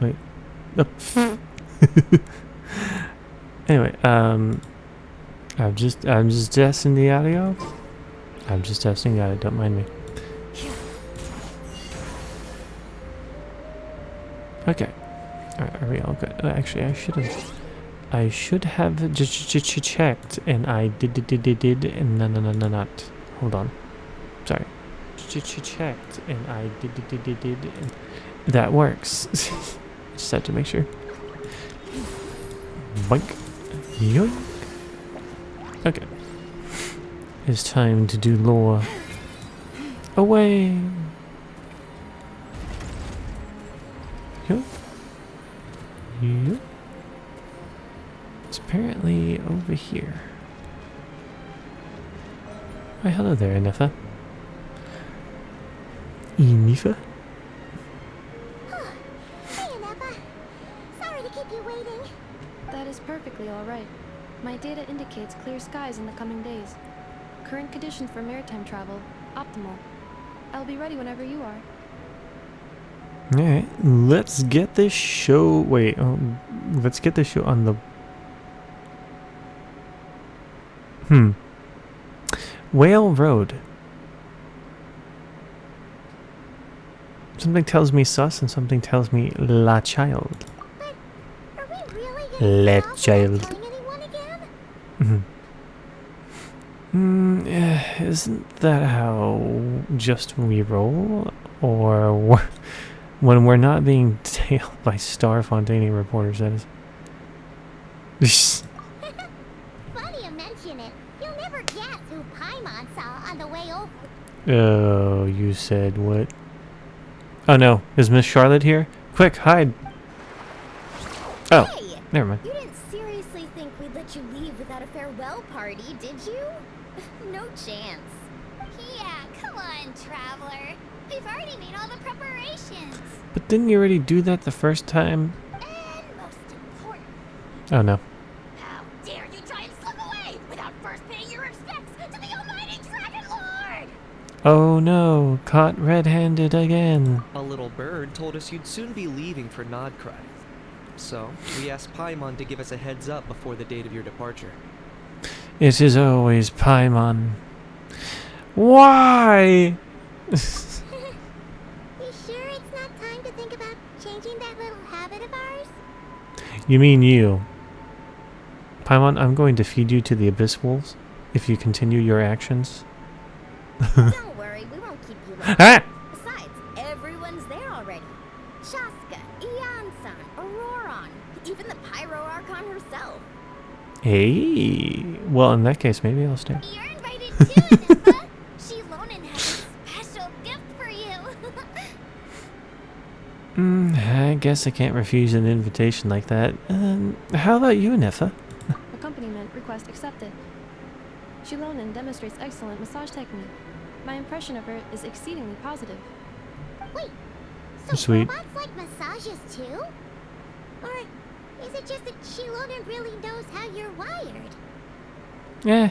Wait. Oh. Anyway, I'm just testing the audio. I'm just testing the audio. Don't mind me. Okay. Are we all good? Actually, I should have checked, and I did, and no, not. Hold on. Sorry. Checked, and I did, and that works. Just had to make sure. Boink. Yoink. Okay. It's time to do lore. Away. Yoink. Yoink. It's apparently over here. Why, hello there, Enifa. Enifa? Hey, Enifa. Sorry to keep you waiting. That is perfectly all right. My data indicates clear skies in the coming days. Current conditions for maritime travel, optimal. I'll be ready whenever you are. Alright, let's get this show... Wait, let's get this show on the... Whale Road. Something tells me sus and something tells me La Child. But are we really La gonna stop Child. without killing anyone again? Isn't that how just we roll? Or when we're not being tailed by Star Fontaine reporters, that is. Funny you mention it. You'll never guess who Paimon saw on the way over. Oh, you said what? Oh no, is Miss Charlotte here? Quick, hide! Oh, Hey, never mind. you didn't seriously think we'd let you leave without a farewell party, did you? No chance. Yeah, come on, traveler. We've already made all the preparations. But didn't you already do that the first time? And most important, Oh no. how dare you try and slip away without first paying your respects to the almighty Dragon Lord! Oh no, caught red-handed again. A little bird told us you'd soon be leaving for Nodcry. So, we asked Paimon to give us a heads up before the date of your departure. It is always Paimon. Why? You sure it's not time to think about changing that little habit of ours? You mean you. Paimon, I'm going to feed you to the Abyss Wolves if you continue your actions. Don't worry, we won't keep you long. Ah! Besides, everyone's there already. Shaska, Ian-san, Auroron, even the Pyro Archon herself. Hey. Well, in that case, maybe I'll stay. You're invited too, Enifa. Shilonen has a special gift for you. I guess I can't refuse an invitation like that. How about you, Enifa? Accompaniment request accepted. Shilonen demonstrates excellent massage technique. My impression of her is exceedingly positive. Wait, so Sweet. robots like massages too? Or is it just that Shilonen really knows how you're wired? Yeah.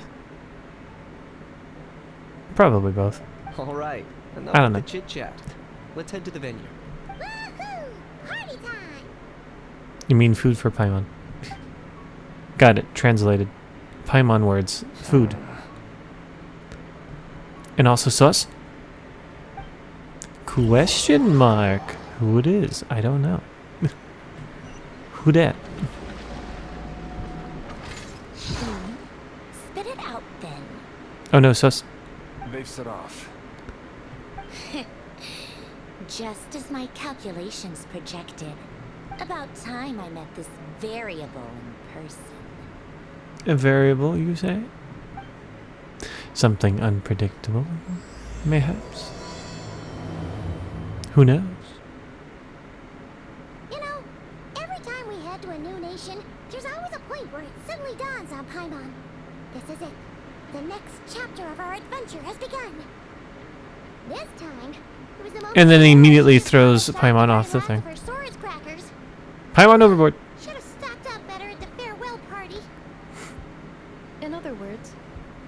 Probably both. Alright, enough I don't of know. the chit-chat. Let's head to the venue. Woohoo! Party time! You mean food for Paimon. Got it. Translated. Paimon words. Food. And also sus? Question mark. Who it is? I don't know. Who dat? Spit it out then. Oh no, sus. They've set off. Just as my calculations projected. About time I met this variable in person. A variable, you say? Something unpredictable, mayhaps? Who knows? You know, every time we head head to a new nation, there's always a point where it suddenly dawns on Paimon. This is it. The next chapter of our adventure has begun. This time, it was the moment And then he immediately she throws shot Paimon the off the last thing. of her swords crackers. Paimon overboard. Should have stocked up better at the farewell party. In other words,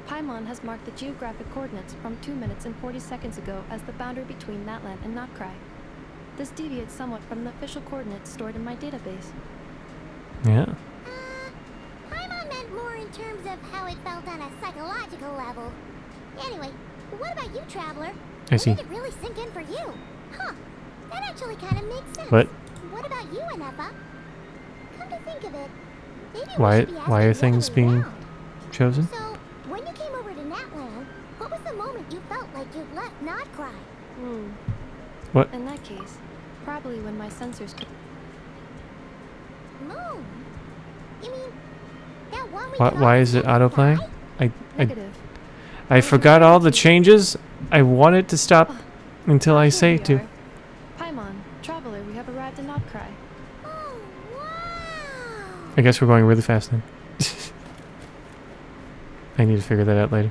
Paimon has marked the geographic coordinates from 2 minutes and 40 seconds ago as the boundary between Natlan and Notcry. This deviates somewhat from the official coordinates stored in my database. Yeah. Paimon meant more in terms of how it felt on a psychological level. Anyway, what about you, Traveler? I see. When did it really sink in for you? Huh, that actually kind of makes sense. What? What about you, Anepa? Come to think of it, maybe we Why- should be why are asking the things other way being round. chosen? So, when you came over to Natlan, what was the moment you felt like you'd left Notcry? What? In that case, probably when my sensors could. Moon? You mean that one we Why, could why all is it see in the autoplaying? sky? Negative. I forgot all the changes. I want it to stop until I Here say we to. are. Paimon, Traveler, we have arrived in Notcry. Oh, wow! I guess we're going really fast then. I need to figure that out later.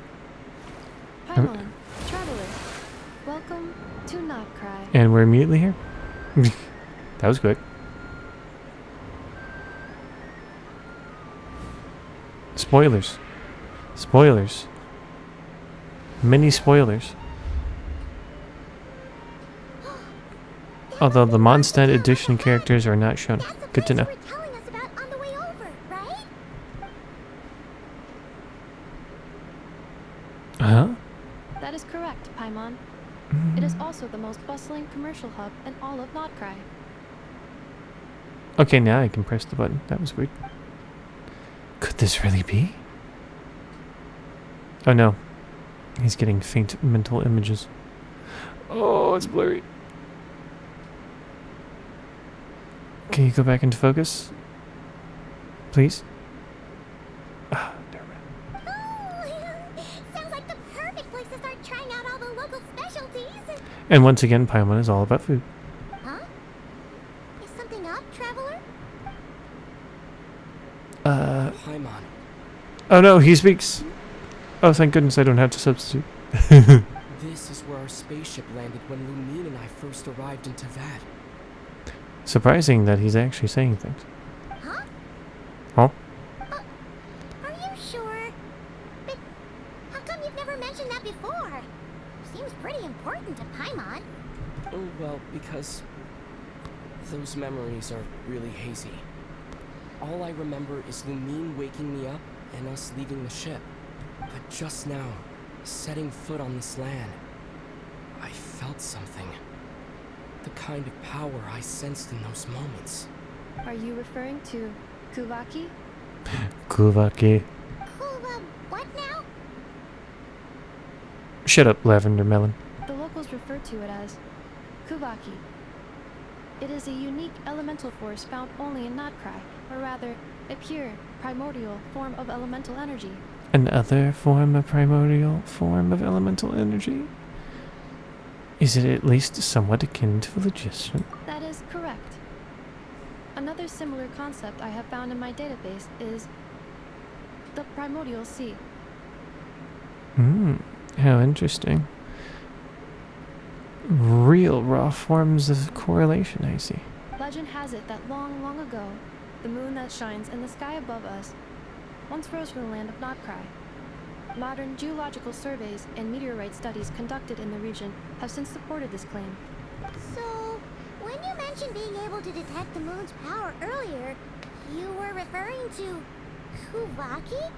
Paimon, Traveler, welcome to Notcry. And we're immediately here. That was quick. Spoilers. Spoilers. Many spoilers. Although the Mondstadt edition characters are not shown. That's the Good to place know. you were telling us about on the way over, right? Huh? That is correct, Paimon. It is also the most bustling commercial hub in all of Notcry. Okay, now I can press the button. That was weird. Could this really be? Oh no. He's getting faint mental images. Oh, it's blurry. Can you go back into focus? Please? Ah, never mind. Oh, sounds like the perfect place to start trying out all the local specialties. And once again, Paimon is all about food. Huh? Is something up, Traveler? Paimon, Oh no, he speaks. Oh, thank goodness I don't have to substitute. this is where our spaceship landed when Lumine and I first arrived in Teyvat. Surprising that he's actually saying things. Huh? Huh? Are you sure? But how come you've never mentioned that before? Seems pretty important to Paimon. Oh, well, because those memories are really hazy. All I remember is Lumine waking me up and us leaving the ship. But just now, setting foot on this land, I felt something. The kind of power I sensed in those moments. Are you referring to Kuvaki? Kuvaki. Cool, what now? Shut up, Lavender Melon. The locals refer to it as Kuvaki. It is a unique elemental force found only in Notcry, or rather, a pure, primordial form of elemental energy. Another form of primordial form of elemental energy? Is it at least somewhat akin to phlogiston? That is correct. Another similar concept I have found in my database is the primordial sea. How interesting. Real raw forms of correlation, I see. Legend has it that long, long ago, the moon that shines in the sky above us once rose from the land of Notcry. Modern geological surveys and meteorite studies conducted in the region have since supported this claim. So, when you mentioned being able to detect the moon's power earlier, you were referring to Kuvaki?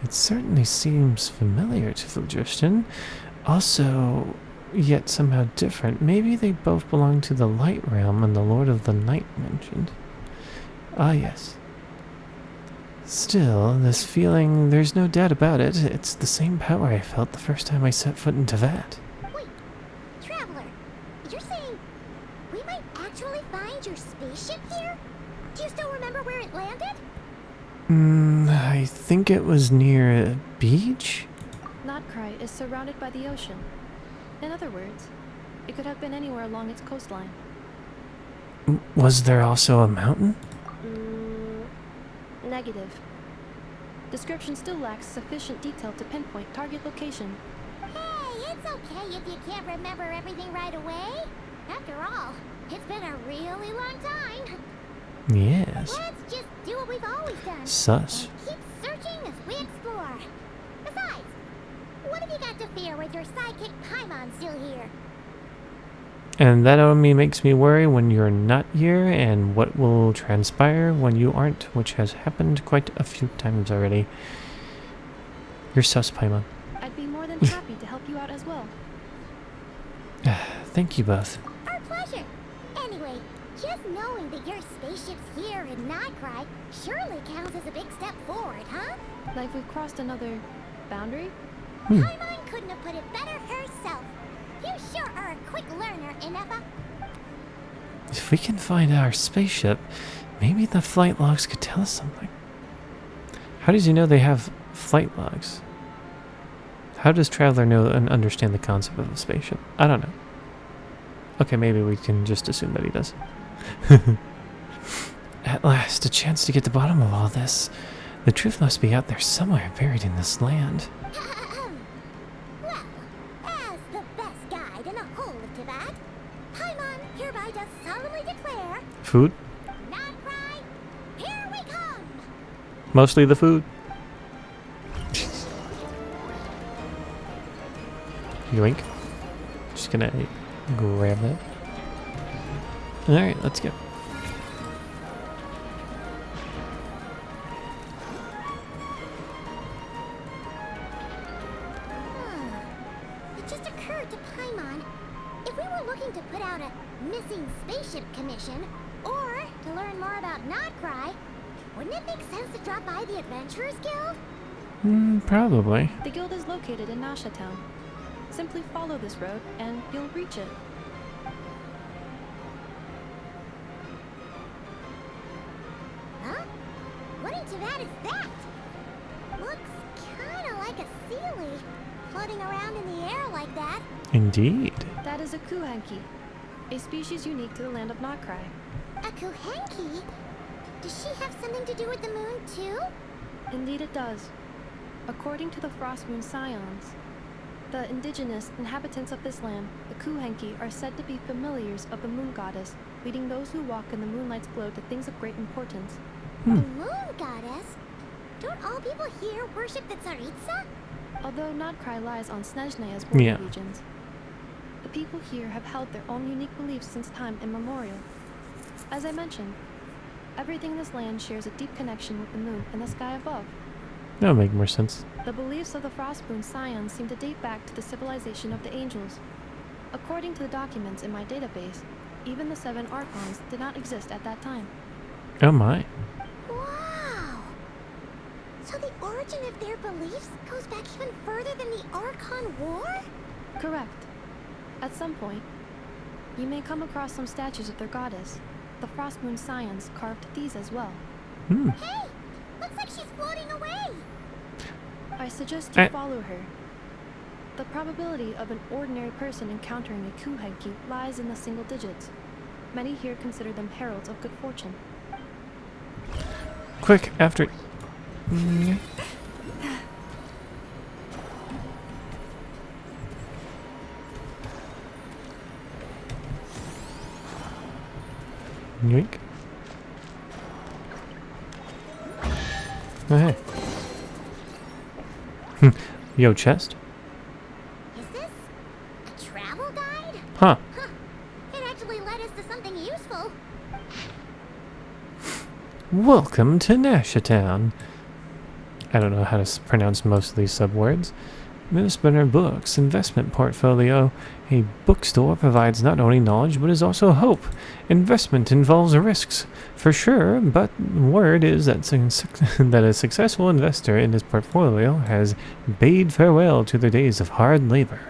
It certainly seems familiar to phlogiston. Also, yet somehow different. Maybe they both belong to the light realm and the Lord of the Night mentioned. Ah, yes. Still, this feeling, there's no doubt about it. It's the same power I felt the first time I set foot in Teyvat. Wait, Traveler, you're saying we might actually find your spaceship here? Do you still remember where it landed? I think it was near a beach? Notcry is surrounded by the ocean. In other words, it could have been anywhere along its coastline. Was there also a mountain? Negative. Description still lacks sufficient detail to pinpoint target location. Hey, it's okay if you can't remember everything right away. After all, it's been a really long time. Yes. Let's just do what we've always done. Sus. And keep searching as we explore. Besides, what have you got to fear with your sidekick Paimon still here? And that only makes me worry when you're not here and what will transpire when you aren't, which has happened quite a few times already. You're sus, Paimon. I'd be more than happy to help you out as well. Thank you both. Our pleasure. Anyway, just knowing that your spaceship's here in Nightcry surely counts as a big step forward, huh? Like we've crossed another boundary? Paimon couldn't have put it better herself. You sure are a quick learner, Inefa. If we can find our spaceship, maybe the flight logs could tell us something. How does he know they have flight logs? How does Traveler know and understand the concept of a spaceship? I don't know. Okay, maybe we can just assume that he does. At last, a chance to get to the bottom of all this. The truth must be out there somewhere buried in this land. Well, as the best guide in the whole of Teyvat, Paimon hereby does solemnly declare, Food? Nightcry, here we come! Mostly the food. Yoink. Just gonna grab that. Alright, let's go. It just occurred to Paimon, if we were looking to put out a missing spaceship commission, or to learn more about Nightcry, wouldn't it make sense to drop by the Adventurers Guild? Probably. The guild is located in Nasha Town. Simply follow this road and you'll reach it. Huh? What in Teyvat is that? Looks kinda like a Sealy, floating around in the air like that. Indeed. That is a Kuhanki, a species unique to the land of Notcry. A Kuhenki? Does she have something to do with the moon, too? Indeed it does. According to the Frost Moon Scions, the indigenous inhabitants of this land, the Kuhenki, are said to be familiars of the moon goddess, leading those who walk in the moonlight's glow to things of great importance. The moon goddess? Don't all people here worship the Tsaritsa? Although Notcry lies on Snezhneya's border Yeah. regions, the people here have held their own unique beliefs since time immemorial. As I mentioned, everything in this land shares a deep connection with the moon and the sky above. That'll make more sense. The beliefs of the Frostmoon Scions seem to date back to the civilization of the angels. According to the documents in my database, even the 7 Archons did not exist at that time. Oh my. Wow! So the origin of their beliefs goes back even further than the Archon War? Correct. At some point, you may come across some statues of their goddess. The Frostmoon Scions carved these as well. Hey! Looks like she's floating away! I suggest you follow her. The probability of an ordinary person encountering a Kuhenki lies in the single digits. Many here consider them heralds of good fortune. Quick, after... Yoink. Oh, hey. Yo, chest? Is this a travel guide? Huh. Huh. It actually led us to something useful. Welcome to Nasha Town. I don't know how to pronounce most of these subwords. Moonspinner Books investment portfolio. A bookstore provides not only knowledge but is also hope. Investment involves risks, for sure, but word is that that a successful investor in his portfolio has bade farewell to the days of hard labor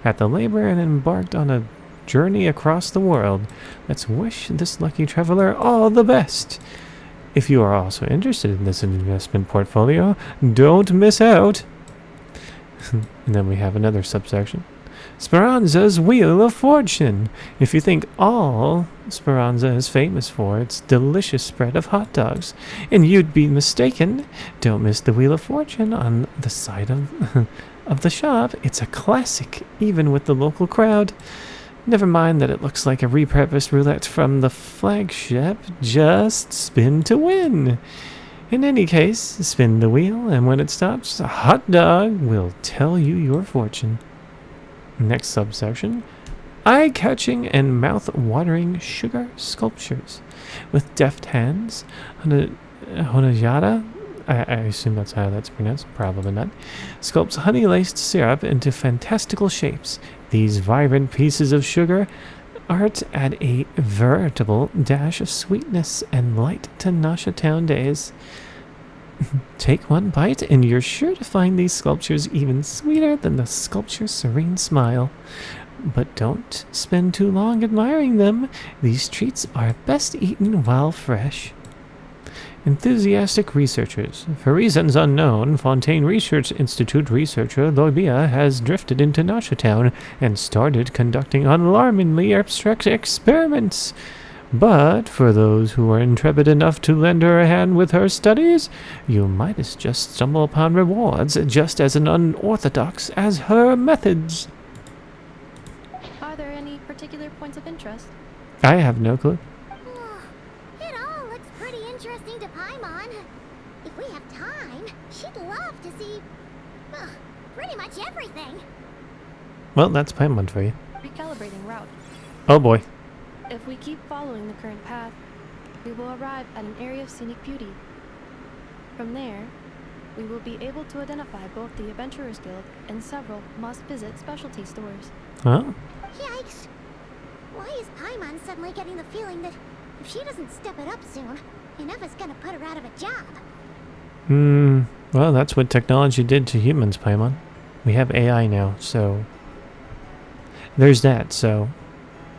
at the labor and embarked on a journey across the world. Let's wish this lucky traveler all the best. If you are also interested in this investment portfolio, don't miss out. And then we have another subsection. Speranza's Wheel of Fortune. If you think all Speranza is famous for its delicious spread of hot dogs, and you'd be mistaken. Don't miss the Wheel of Fortune on the side of of the shop. It's a classic, even with the local crowd. Never mind that it looks like a repurposed roulette from the flagship. Just spin to win. In any case, spin the wheel, and when it stops, a hot dog will tell you your fortune. Next subsection, eye-catching and mouth-watering sugar sculptures. With deft hands, Honayada, I assume that's how that's pronounced, probably not, sculpts honey-laced syrup into fantastical shapes. These vibrant pieces of sugar art add a veritable dash of sweetness and light to Nasha Town days. Take one bite and you're sure to find these sculptures even sweeter than the sculpture's serene smile. But don't spend too long admiring them. These treats are best eaten while fresh. Enthusiastic researchers. For reasons unknown, Fontaine Research Institute researcher Loibia has drifted into Nasha Town and started conducting alarmingly abstract experiments. But for those who are intrepid enough to lend her a hand with her studies, you might as just stumble upon rewards just as unorthodox as her methods. Are there any particular points of interest? I have no clue. It all looks pretty interesting to Paimon. If we have time, she'd love to see, pretty much everything. Well, that's Paimon for you. Recalibrating route. Oh boy. If we keep following the current path, we will arrive at an area of scenic beauty. From there, we will be able to identify both the Adventurers Guild and several must-visit specialty stores. Huh? Yikes. Why is Paimon suddenly getting the feeling that if she doesn't step it up soon, Ineva's gonna put her out of a job? Well, that's what technology did to humans, Paimon. We have AI now, so there's that, so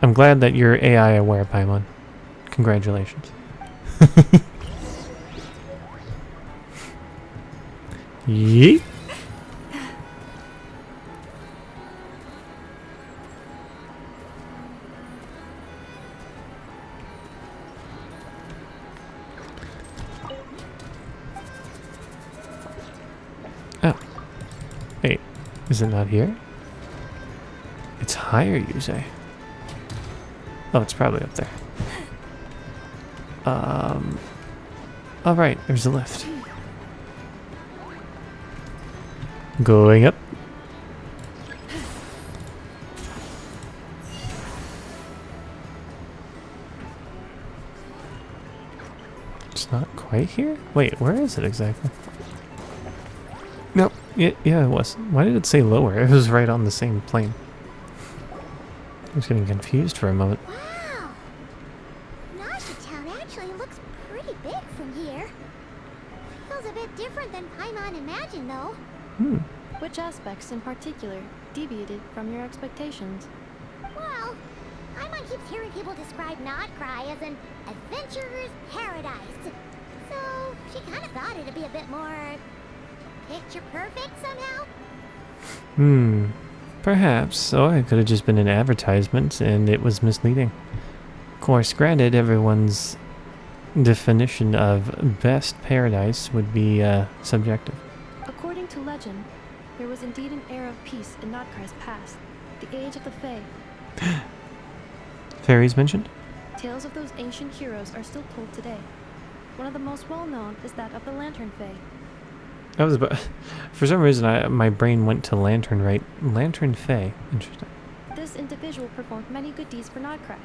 I'm glad that you're AI aware, Paimon. Congratulations. Yeet. Oh. Wait, is it not here? It's higher, you say? Oh, it's probably up there. All right, there's a lift. Going up. It's not quite here? Wait, where is it exactly? Nope. Yeah, it was. Why did it say lower? It was right on the same plane. I was getting confused for a moment. Wow! Nasha Town actually looks pretty big from here. Feels a bit different than Paimon imagined, though. Which aspects in particular deviated from your expectations? Well, Paimon keeps hearing people describe Notcry as an adventurer's paradise. So, she kind of thought it'd be a bit more picture perfect somehow. Perhaps, or it could have just been an advertisement and it was misleading. Of course, granted, everyone's definition of best paradise would be subjective. According to legend, there was indeed an era of peace in Notcry's past, the Age of the Fae. Fairies mentioned? Tales of those ancient heroes are still told today. One of the most well-known is that of the Lantern Fae. I was about, for some reason, my brain went to Lantern, right? Lantern Fae. Interesting. This individual performed many good deeds for Notcry.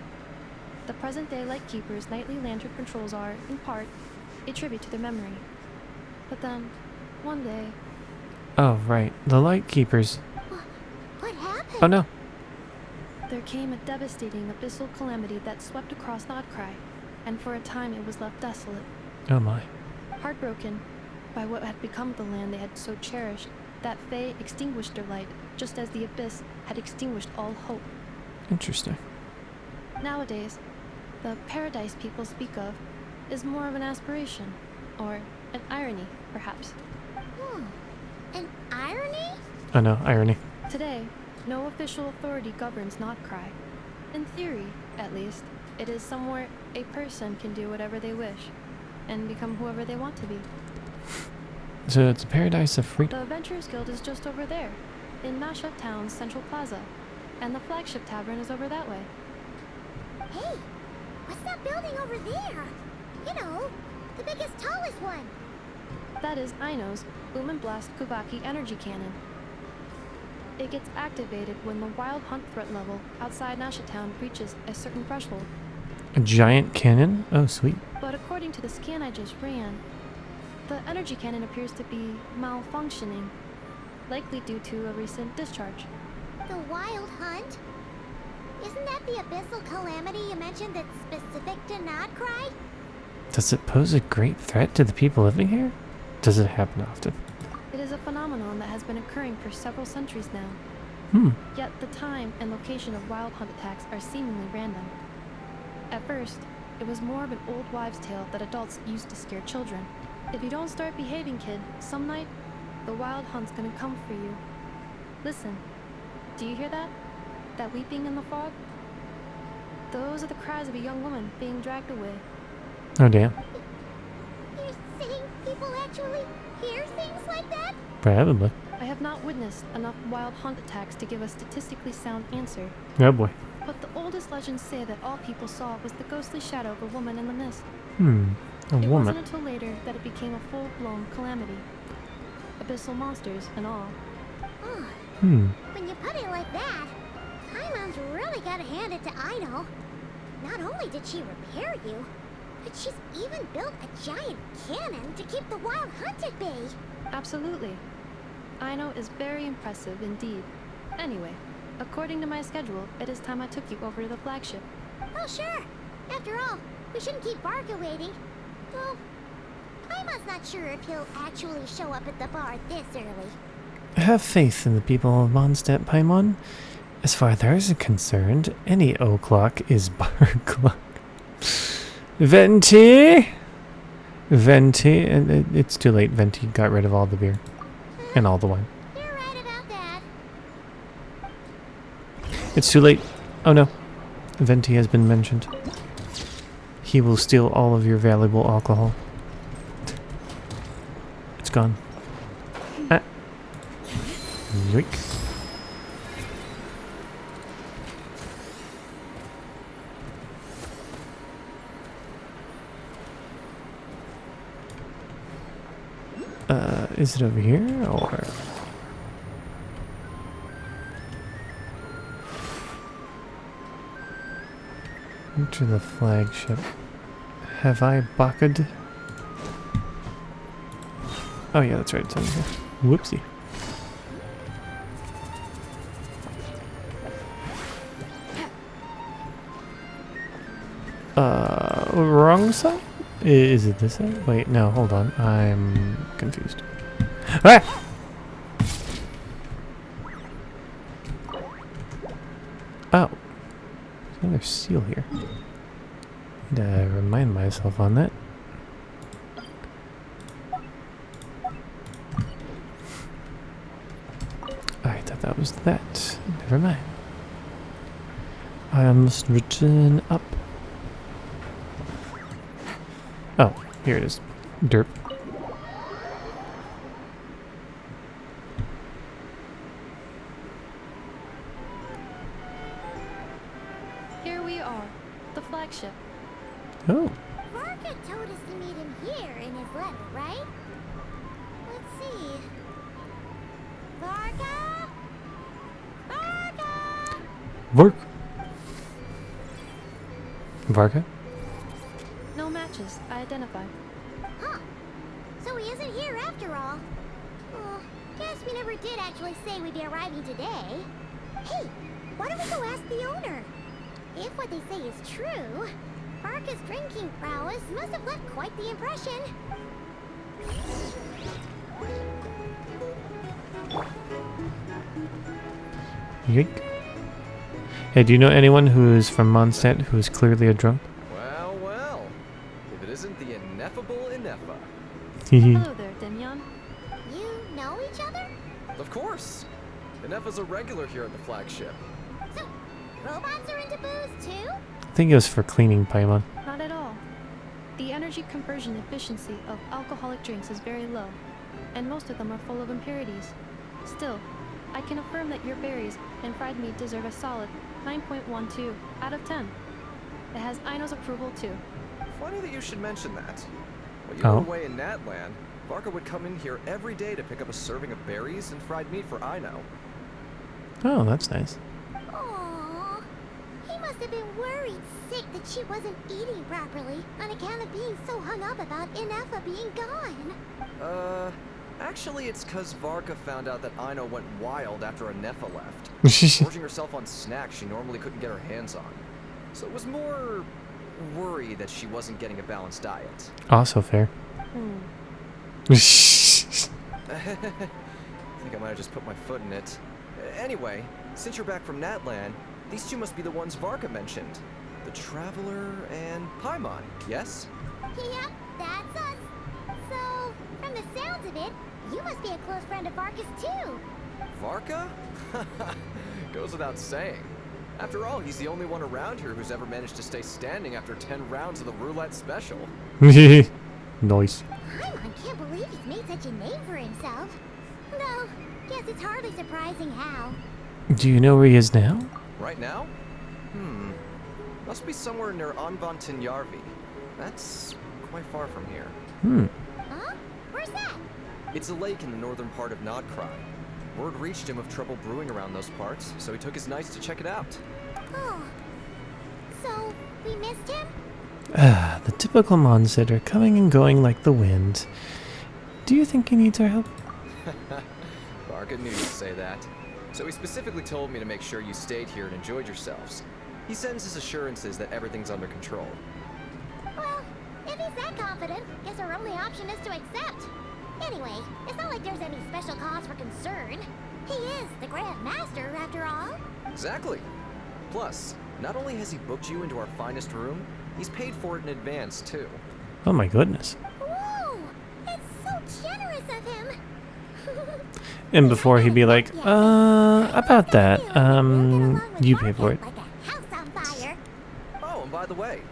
The present-day Lightkeeper's nightly lantern patrols are, in part, a tribute to their memory. But then, one day... Oh, right. The Lightkeepers. What happened? Oh, no. There came a devastating abyssal calamity that swept across Notcry, and for a time it was left desolate. Oh, my. Heartbroken by what had become of the land they had so cherished, that Fae extinguished their light, just as the abyss had extinguished all hope. Interesting. Nowadays, the paradise people speak of is more of an aspiration, or an irony, perhaps. An irony? Oh, no. Irony. Today, No official authority governs Notcry. In theory, at least, it is somewhere a person can do whatever they wish and become whoever they want to be. So it's a paradise of freedom. The Adventurers Guild is just over there, in Nasha Town's Central Plaza, and the flagship tavern is over that way. Hey, what's that building over there? You know, the biggest, tallest one. That is Aino's Boom and Blast Kuvaki energy cannon. It gets activated when the wild hunt threat level outside Nasha Town reaches a certain threshold. A giant cannon? Oh, sweet. But according to the scan I just ran, the energy cannon appears to be malfunctioning, likely due to a recent discharge. The Wild Hunt? Isn't that the abyssal calamity you mentioned that's specific to Notcry? Does it pose a great threat to the people living here? Does it happen often? It is a phenomenon that has been occurring for several centuries now. Yet the time and location of wild hunt attacks are seemingly random. At first, it was more of an old wives' tale that adults used to scare children. If you don't start behaving, kid, some night, the wild hunt's gonna come for you. Listen, do you hear that? That weeping in the fog? Those are the cries of a young woman being dragged away. Oh, damn. You're saying people actually hear things like that? Probably. I have not witnessed enough wild hunt attacks to give a statistically sound answer. Oh, boy. But the oldest legends say that all people saw was the ghostly shadow of a woman in the mist. A It woman. wasn't until later that it became a full-blown calamity. Abyssal monsters and all. Oh, when you put it like that, Paimon's really gotta hand it to Aino. Not only did she repair you, but she's even built a giant cannon to keep the wild hunt at bay. Absolutely. Aino is very impressive indeed. Anyway, according to my schedule, it is time I took you over to the flagship. Oh, sure. After all, we shouldn't keep Barca waiting. Well, Paimon's not sure if he'll actually show up at the bar this early. Have faith in the people of Mondstadt, Paimon. As far as theirs is concerned, any o'clock is bar clock. Venti! Venti, and it's too late. Venti got rid of all the beer. And all the wine. You're right about that. It's too late. Oh no. Venti has been mentioned. He will steal all of your valuable alcohol. It's gone. Ah. Yoink. Is it over here or? Enter the flagship. Have I bucketed? Oh yeah, that's right. It's over here. Whoopsie. Wrong side? Is it this side? Wait, no, hold on. I'm confused. Ah! Oh. There's another seal here. Need to remind myself on that. I thought that was that. Never mind. I must return up. Oh, here it is. Derp. Here we are, the flagship. Oh. Varka told us to meet him here in his letter, right? Let's see. Varka? Varka! Vark. Varka? No matches, I identified. Huh. So he isn't here after all. Oh, guess we never did actually say we'd be arriving today. Hey, why don't we go ask the owner? If what they say is true, Varka's drinking prowess must have left quite the impression. Yoink. Hey, do you know anyone who is from Mondstadt who is clearly a drunk? Well, well. If it isn't the ineffable Ineffa. Hello there, Demyon. You know each other? Of course. Inefa's a regular here at the flagship. So, robots are into booze too? I think it was for cleaning Paimon. Not at all. The energy conversion efficiency of alcoholic drinks is very low, and most of them are full of impurities. Still, I can affirm that your berries and fried meat deserve a solid 9.12 out of 10. It has Aino's approval too. Funny that you should mention that. While you Oh. were away in Natlan, Varka would come in here every day to pick up a serving of berries and fried meat for Aino. Oh, that's nice. Aww. He must have been worried sick that she wasn't eating properly on account of being so hung up about Inefa being gone. Actually it's cause Varka found out that Aino went wild after Inefa left. Gorging herself on snacks she normally couldn't get her hands on. So it was more worry that she wasn't getting a balanced diet. Also fair. I think I might have just put my foot in it. Anyway, since you're back from Natlan, these two must be the ones Varka mentioned. The Traveler and Paimon, yes? Yep, that's us. So, from the sounds of it, you must be a close friend of Varka's too. Varka? Goes without saying. After all, he's the only one around here who's ever managed to stay standing after 10 rounds of the roulette special. Nice. Paimon can't believe he's made such a name for himself. Though, guess it's hardly surprising how. Do you know where he is now? Right now? Must be somewhere near Anvantinjarvi. That's quite far from here. Huh? Where's that? It's a lake in the northern part of Nodcry. Word reached him of trouble brewing around those parts, so he took his knights to check it out. Oh. So, we missed him? Ah, the typical Monsitter, coming and going like the wind. Do you think he needs our help? Varka knew you'd say that. So he specifically told me to make sure you stayed here and enjoyed yourselves. He sends his assurances that everything's under control. Well, if he's that confident, guess our only option is to accept. Anyway, it's not like there's any special cause for concern. He is the Grand Master, after all. Exactly. Plus, not only has he booked you into our finest room, he's paid for it in advance, too. Oh my goodness. Whoa! It's so generous of him. And before he'd be like, about that, you pay for it. Like a house on fire. Oh, and by the way,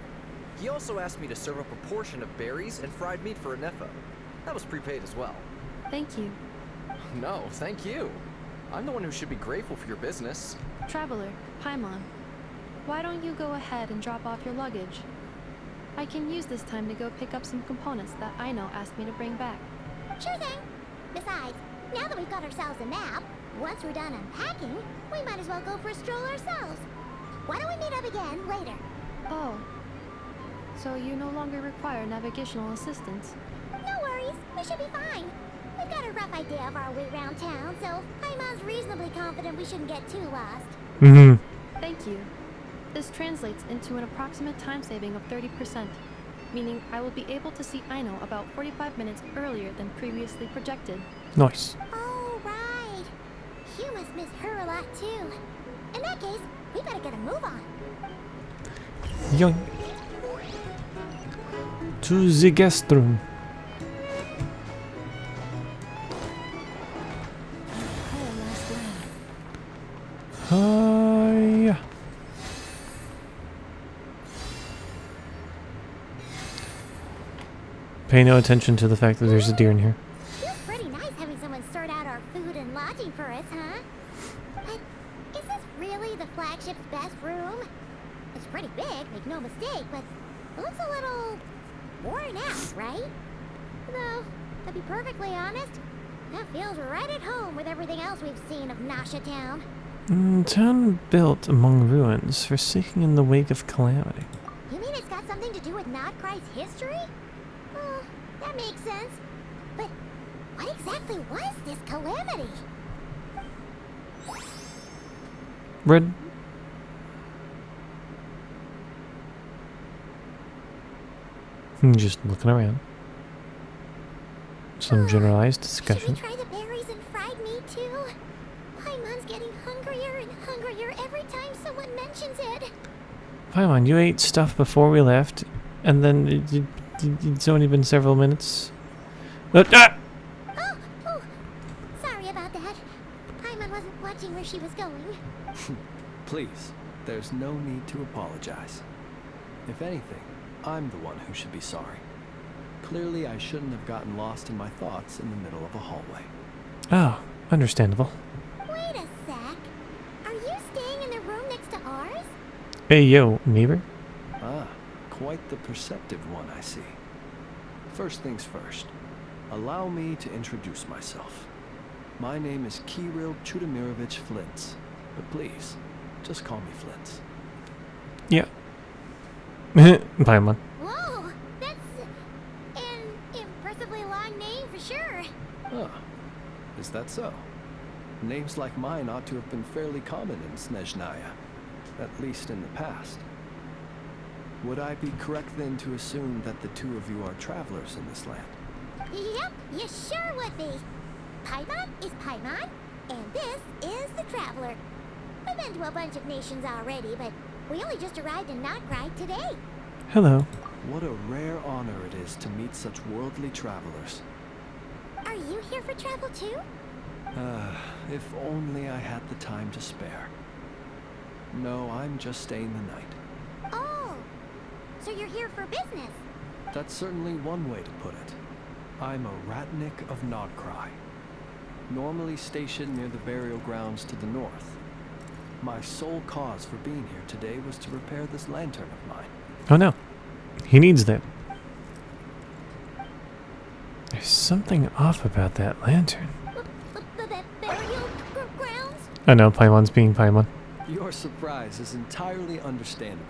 he also asked me to serve up a portion of berries and fried meat for Inefa. That was prepaid as well. Thank you. No, thank you. I'm the one who should be grateful for your business. Traveler, Paimon, why don't you go ahead and drop off your luggage? I can use this time to go pick up some components that Aino asked me to bring back. Sure thing. Besides, now that we've got ourselves a map, once we're done unpacking, we might as well go for a stroll ourselves. Why don't we meet up again later? Oh, so you no longer require navigational assistance? No worries, we should be fine. We've got a rough idea of our way around town, so Paimon's reasonably confident we shouldn't get too lost. Thank you. This translates into an approximate time saving of 30%, meaning I will be able to see Aino about 45 minutes earlier than previously projected. Nice. Oh, right. You must miss her a lot, too. In that case, we better get a move on. Young. To the guest room. Hi. Pay no attention to the fact that there's a deer in here. Feels pretty nice having someone sort out our food and lodging for us, huh? But is this really the flagship's best room? It's pretty big, make no mistake, but it looks a little worn out, right? Though, to be perfectly honest, that feels right at home with everything else we've seen of Nasha Town. Town built among ruins, forsaken in the wake of calamity. You mean it's got something to do with Nodcry's history? Oh, that makes sense. But what exactly was this calamity? Red. Just looking around. Some generalized Should we discussion. try the berries and fried meat too? Paimon's getting hungrier and hungrier every time someone mentions it. Paimon, you ate stuff before we left, and then it's only been several minutes. Oh, sorry about that. Paimon wasn't watching Please, there's no need to apologize. If anything, I'm the one who should be sorry. Clearly, I shouldn't have gotten lost in my thoughts in the middle of a hallway. Oh, understandable. Wait a sec. Are you staying in the room next to ours? Hey, yo, neighbor. Ah, quite the perceptive one, I see. First things first, allow me to introduce myself. My name is Kirill Chudamirovich Flintz, but please, just call me Flintz. Yeah. Paimon. Whoa, that's an impressively long name for sure. Huh, is that so? Names like mine ought to have been fairly common in Snezhnaya, at least in the past. Would I be correct then to assume that the two of you are travelers in this land? Yep, you sure would be. Paimon is Paimon, and this is the Traveler. We've been to a bunch of nations already, but we only just arrived in Notgride today. Hello. What a rare honor it is to meet such worldly travelers. Are you here for travel too? If only I had the time to spare. No, I'm just staying the night. Oh, so you're here for business? That's certainly one way to put it. I'm a Ratnik of Nodcry, normally stationed near the burial grounds to the north. My sole cause for being here today was to repair this lantern of mine. Oh no. He needs that. There's something off about that lantern. The burial grounds? I know, Paimon's being Paimon. Your surprise is entirely understandable.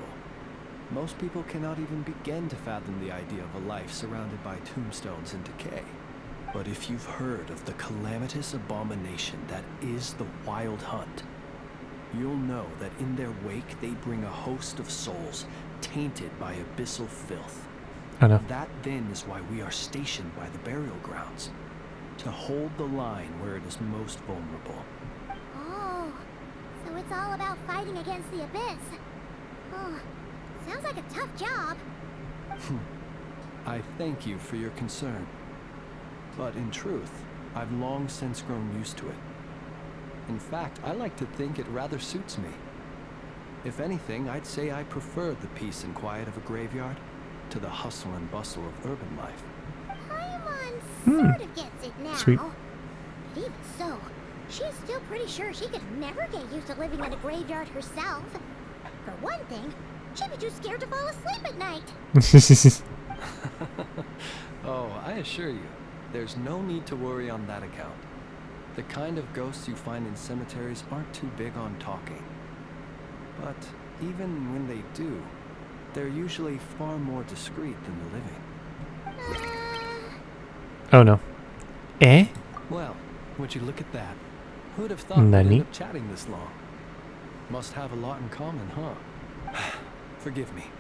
Most people cannot even begin to fathom the idea of a life surrounded by tombstones and decay. But if you've heard of the calamitous abomination that is the Wild Hunt, you'll know that in their wake they bring a host of souls tainted by abyssal filth. I know. That then is why we are stationed by the burial grounds, to hold the line where it is most vulnerable. Oh, so it's all about fighting against the abyss. Oh, sounds like a tough job. I thank you for your concern. But in truth, I've long since grown used to it. In fact, I like to think it rather suits me. If anything, I'd say I prefer the peace and quiet of a graveyard to the hustle and bustle of urban life. Paimon sort of gets it now. Sweet. But even so, she's still pretty sure she could never get used to living in a graveyard herself. For one thing, she'd be too scared to fall asleep at night. Oh, I assure you, there's no need to worry on that account. The kind of ghosts you find in cemeteries aren't too big on talking. But even when they do, they're usually far more discreet than the living. Oh no. Eh? Well, would you look at that? Who'd have thought we'd Nani? end up chatting this long? Must have a lot in common, huh? Forgive me,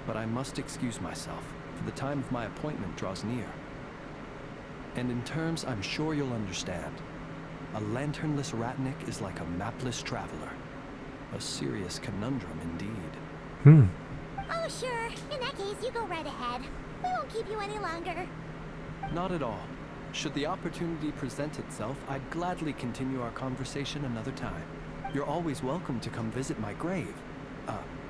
but I must excuse myself, for the time of my appointment draws near. And in terms I'm sure you'll understand, a lanternless Ratnik is like a mapless traveler. A serious conundrum indeed. Oh, sure. In that case, you go right ahead. We won't keep you any longer. Not at all. Should the opportunity present itself, I'd gladly continue our conversation another time. You're always welcome to come visit my grave.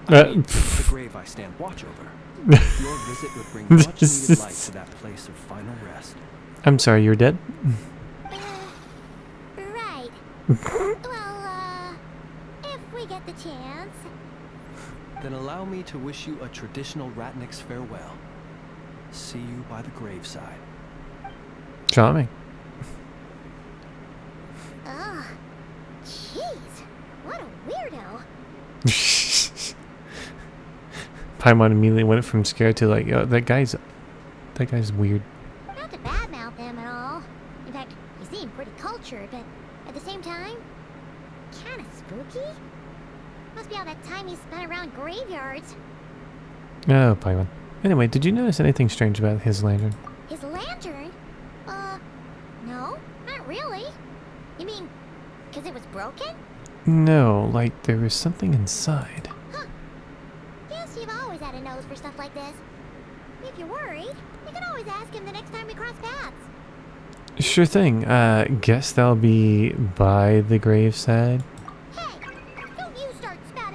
I mean, the grave I stand watch over. Your visit would bring much needed light to that place of final rest. I'm sorry, you're dead? Right. Well, if we get the chance. Then allow me to wish you a traditional Ratnik's farewell. See you by the graveside. Charming. Ugh. Jeez. What a weirdo. Paimon immediately went from scared to like, that guy's weird. Not to badmouth him at all. In fact, he seemed pretty cultured, but at the same time, kinda spooky. Must be all that time he spent around graveyards. Oh, Paimon. Anyway, did you notice anything strange about his lantern? His lantern? No, not really. You mean, 'cause it was broken? No, like there was something inside. Huh. Guess you've always had a nose for stuff like this. If you're worried, you can always ask him the next time we cross paths. Sure thing. Guess that'll be by the graveside. Hey, don't you start spouting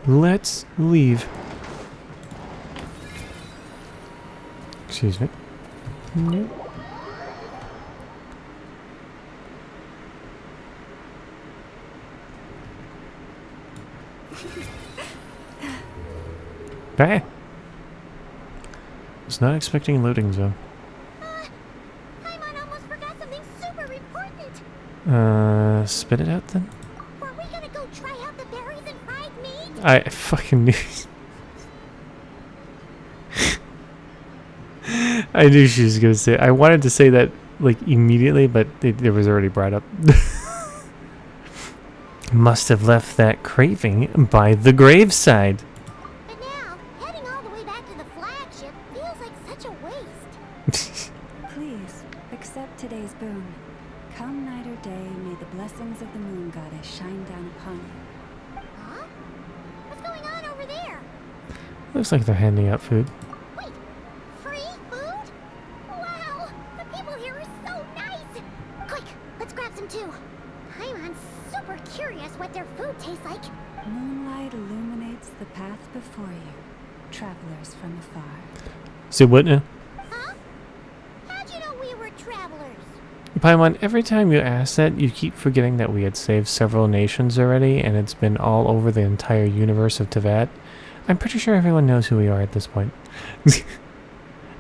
Let's leave. Excuse me. Nope. Ah. Was not expecting loading zone. Paimon almost forgot something super important. Spit it out then? Were we gonna go try out the berries and fried meat? I fucking knew. I knew she was gonna say. I wanted to say that like immediately, but it was already brought up. Must have left that craving by the graveside. And now, heading all the way back to the flagship feels like such a waste. Please, accept today's boon. Come night or day, may the blessings of the moon goddess shine down upon you. Huh? What's going on over there? Looks like they're handing out food. Wait, free food? Wow, the people here are so nice. Quick, let's grab some too. Paimon's super curious what their food tastes like. Moonlight illuminates the path before you, travelers from afar. Say what now? Huh? How'd you know we were travelers? Paimon, every time you ask that, you keep forgetting that we had saved several nations already, and it's been all over the entire universe of Teyvat. I'm pretty sure everyone knows who we are at this point.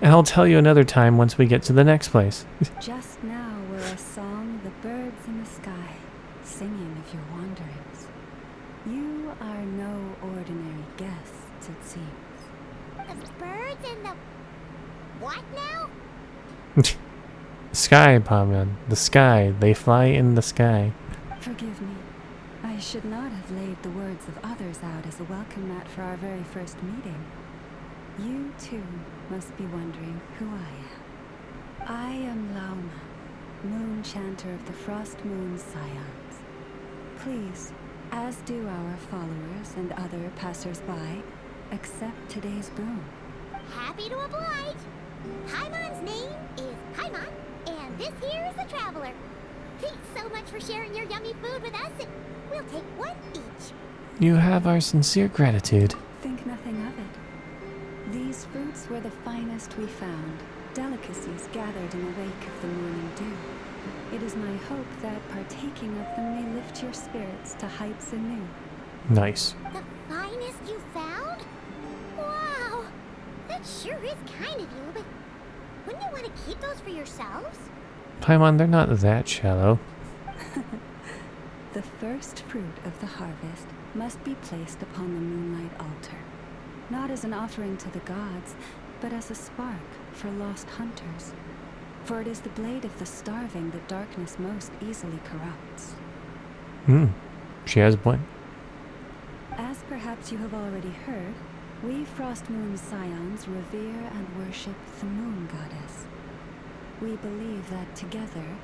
And I'll tell you another time once we get to the next place. Just now were a song the birds in the sky, singing of your wanderings. You are no ordinary guests, it seems. The birds and the... What now? Sky, Paimon. The sky. They fly in the sky. Forgive me. I should not have laid the words of others out as a welcome mat for our very first meeting. You, too, must be wondering who I am. I am Lauma, moon chanter of the Frost Moon Scions. Please, as do our followers and other passers-by, accept today's boon. Happy to oblige. Paimon's name is Paimon, and this here is the traveler. Thanks so much for sharing your yummy food with us. We'll take one each. You have our sincere gratitude. Think nothing of it. These fruits were the finest we found, delicacies gathered in the wake of the morning dew. It is my hope that partaking of them may lift your spirits to heights anew. Nice. The finest you found? Wow! That sure is kind of you, but wouldn't you want to keep those for yourselves? Paimon, they're not that shallow. The first fruit of the harvest must be placed upon the moonlight altar, not as an offering to the gods, but as a spark for lost hunters. For it is the blade of the starving that darkness most easily corrupts. She has a point. As perhaps you have already heard, we Frost Moon Scions revere and worship the moon goddess. We believe that together,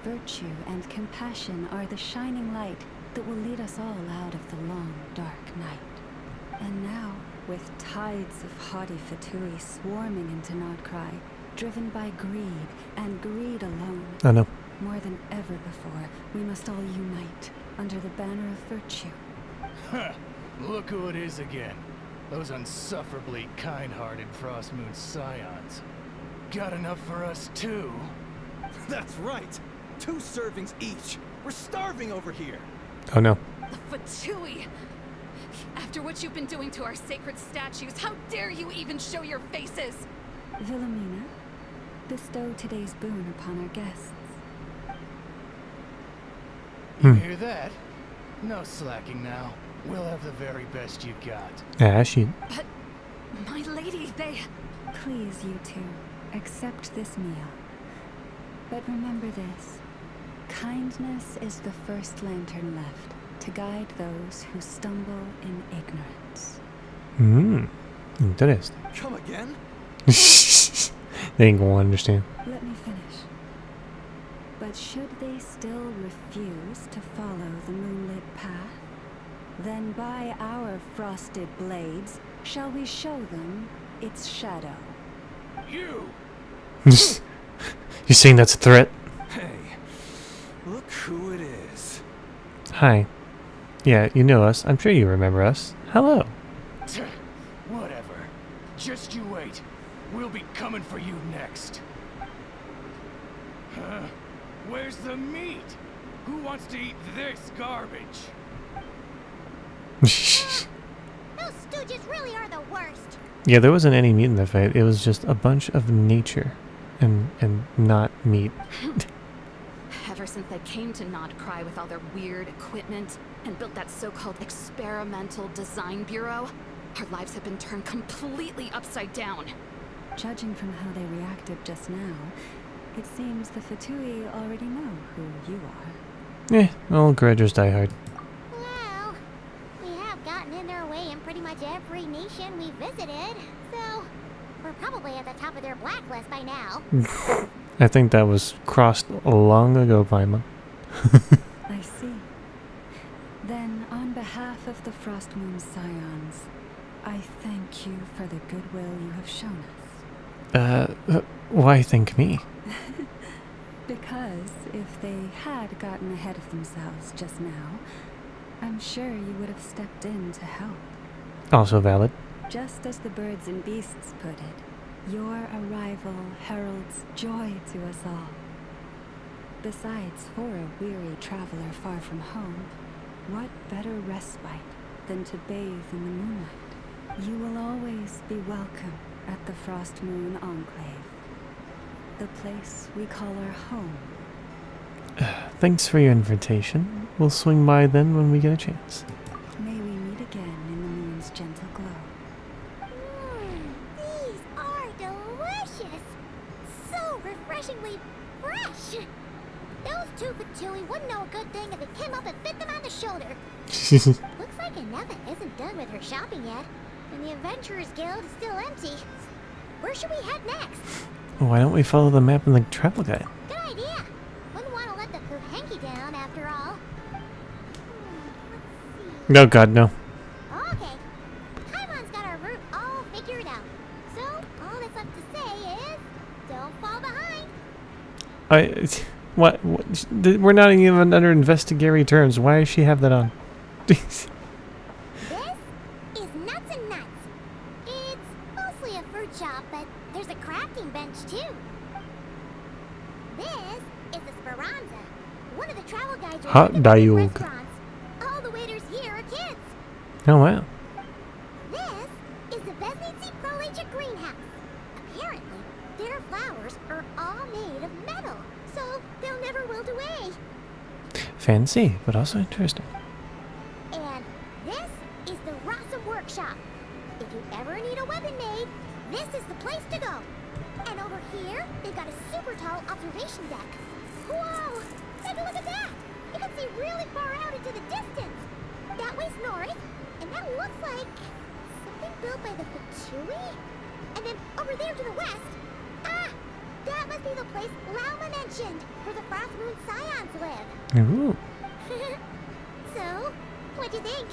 virtue and compassion are the shining light that will lead us all out of the long, dark night. And now, with tides of haughty Fatui swarming into Nodcry, driven by greed, and greed alone, Oh no. more than ever before, we must all unite under the banner of virtue. Huh. Look who it is again. Those unsufferably kind-hearted Frost Moon Scions. Got enough for us too? That's right. 2 servings each. We're starving over here. Oh no. Fatui! After what you've been doing to our sacred statues, how dare you even show your faces? Wilhelmina, bestow today's boon upon our guests. You hear that? No slacking now. We'll have the very best you got. Ah, she. But, my lady, they... Please, you two, accept this meal. But remember this. Kindness is the first lantern left to guide those who stumble in ignorance. Interesting. Come again? They ain't gonna understand. Let me finish. But should they still refuse to follow the moonlit path, then by our frosted blades shall we show them its shadow. You! You saying that's a threat? Hey, look who it is. Hi. Yeah, you know us. I'm sure you remember us. Hello. Whatever. Just you wait. We'll be coming for you next. Huh? Where's the meat? Who wants to eat this garbage? Those stooges really are the worst. Yeah, there wasn't any meat in the fight. It was just a bunch of nature and not meat. Ever since they came to Nodcry with all their weird equipment and built that so-called experimental design bureau, our lives have been turned completely upside down. Judging from how they reacted just now, it seems the Fatui already know who you are. Eh, all grudgers die hard. Well, we have gotten in their way in pretty much every nation we visited, so we're probably at the top of their blacklist by now. I think that was crossed long ago, Paimon. I see. Then, on behalf of the Frostmoon Scions, I thank you for the goodwill you have shown us. Why thank me? Because if they had gotten ahead of themselves just now, I'm sure you would have stepped in to help. Also valid. Just as the birds and beasts put it, your arrival heralds joy to us all. Besides, for a weary traveler far from home, what better respite than to bathe in the moonlight? You will always be welcome at the Frostmoon Enclave, the place we call our home. Thanks for your invitation. We'll swing by then when we get a chance. May we meet again in the moon's gentle glow. These are delicious! So refreshingly fresh! Those two Fatui wouldn't know a good thing if it came up and bit them on the shoulder. Looks like Aneva isn't done with her shopping yet, and the Adventurers Guild is still empty. Where should we head next? Why don't we follow the map in the travel guide? Good idea! Wouldn't want to let the Puhanky down after all. No, God, no. Okay. Paimon's got our route all figured out. So, all that's left to say is, don't fall behind. What? We're not even under investigatory terms. Why does she have that on? This is Nuts and Nuts. It's mostly a fruit shop, but there's a crafting bench too. This is the Speranza, one of the travel guides. Hot dialogue. Restaurants. All the waiters here are kids. Oh wow. This is the Vesnici Prolecha greenhouse. Apparently, their flowers are all made of metal, so they'll never wilt away. Fancy, but also interesting. And this is the Rossum Workshop. If you ever need a weapon made, this is the place to go. And over here, they've got a super tall observation deck. Whoa! Take a look at that! You can see really far out into the distance. That way's north, and that looks like something built by the Fatui. And then over there to the west, that must be the place Lauma mentioned, where the Frostmoon Scions live. Ooh. So, what'd you think?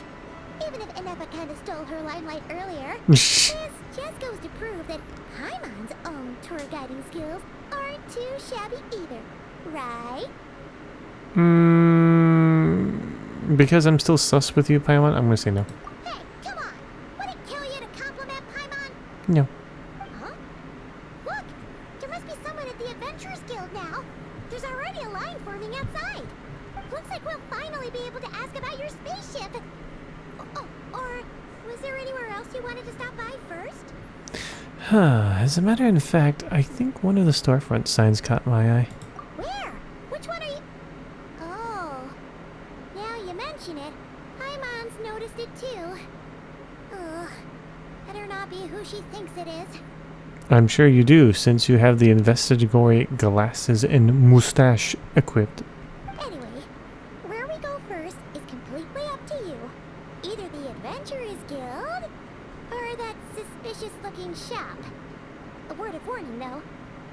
Even if Aneva kind of stole her limelight earlier, this just goes to prove that Paimon's own tour guiding skills aren't too shabby either, right? Because I'm still sus with you, Paimon, I'm gonna say no. Hey, come on! Would it kill you to compliment Paimon? No. Huh? Look! There must be someone at the Adventurers Guild now. There's already a line forming outside. Looks like we'll finally be able to ask about your spaceship. Oh, or was there anywhere else you wanted to stop by first? As a matter of fact, I think one of the storefront signs caught my eye. Where? Which one are you? Oh, now you mention it, Paimon's noticed it too. Ugh, better not be who she thinks it is. I'm sure you do, since you have the investigatory glasses and mustache equipped. Anyway, where we go first is completely up to you. Either the Adventurers Guild, or that suspicious-looking shop. A word of warning, though.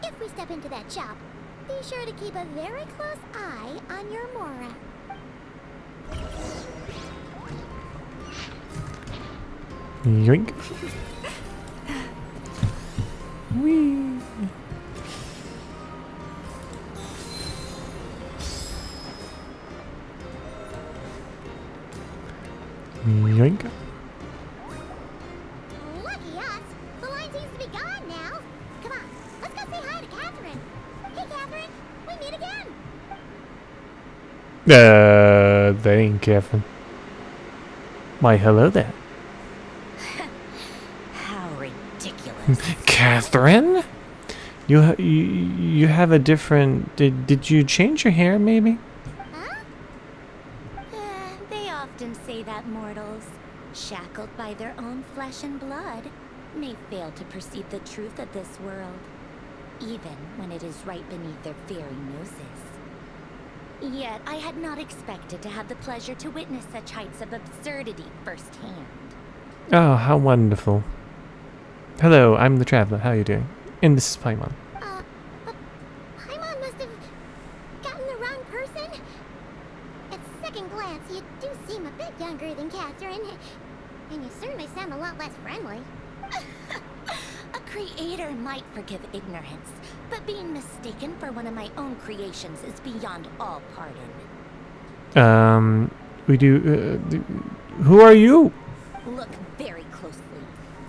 If we step into that shop, be sure to keep a very close eye on your Mora. Yoink. Whee. Yoink. Lucky us. The line seems to be gone now. Come on, let's go say hi to Catherine. Hey, Catherine. We meet again. That ain't Catherine. Why, hello there. How ridiculous. Catherine? You have a different... Did you change your hair, maybe? Huh? They often say that mortals, shackled by their own flesh and blood, may fail to perceive the truth of this world, even when it is right beneath their very noses. Yet I had not expected to have the pleasure to witness such heights of absurdity firsthand. Oh, how wonderful. Hello, I'm the Traveler. How are you doing? And this is Paimon. But Paimon must have gotten the wrong person. At second glance, you do seem a bit younger than Catherine, and you certainly sound a lot less friendly. A creator might forgive ignorance, but being mistaken for one of my own creations is beyond all pardon. We do... who are you? Look very closely.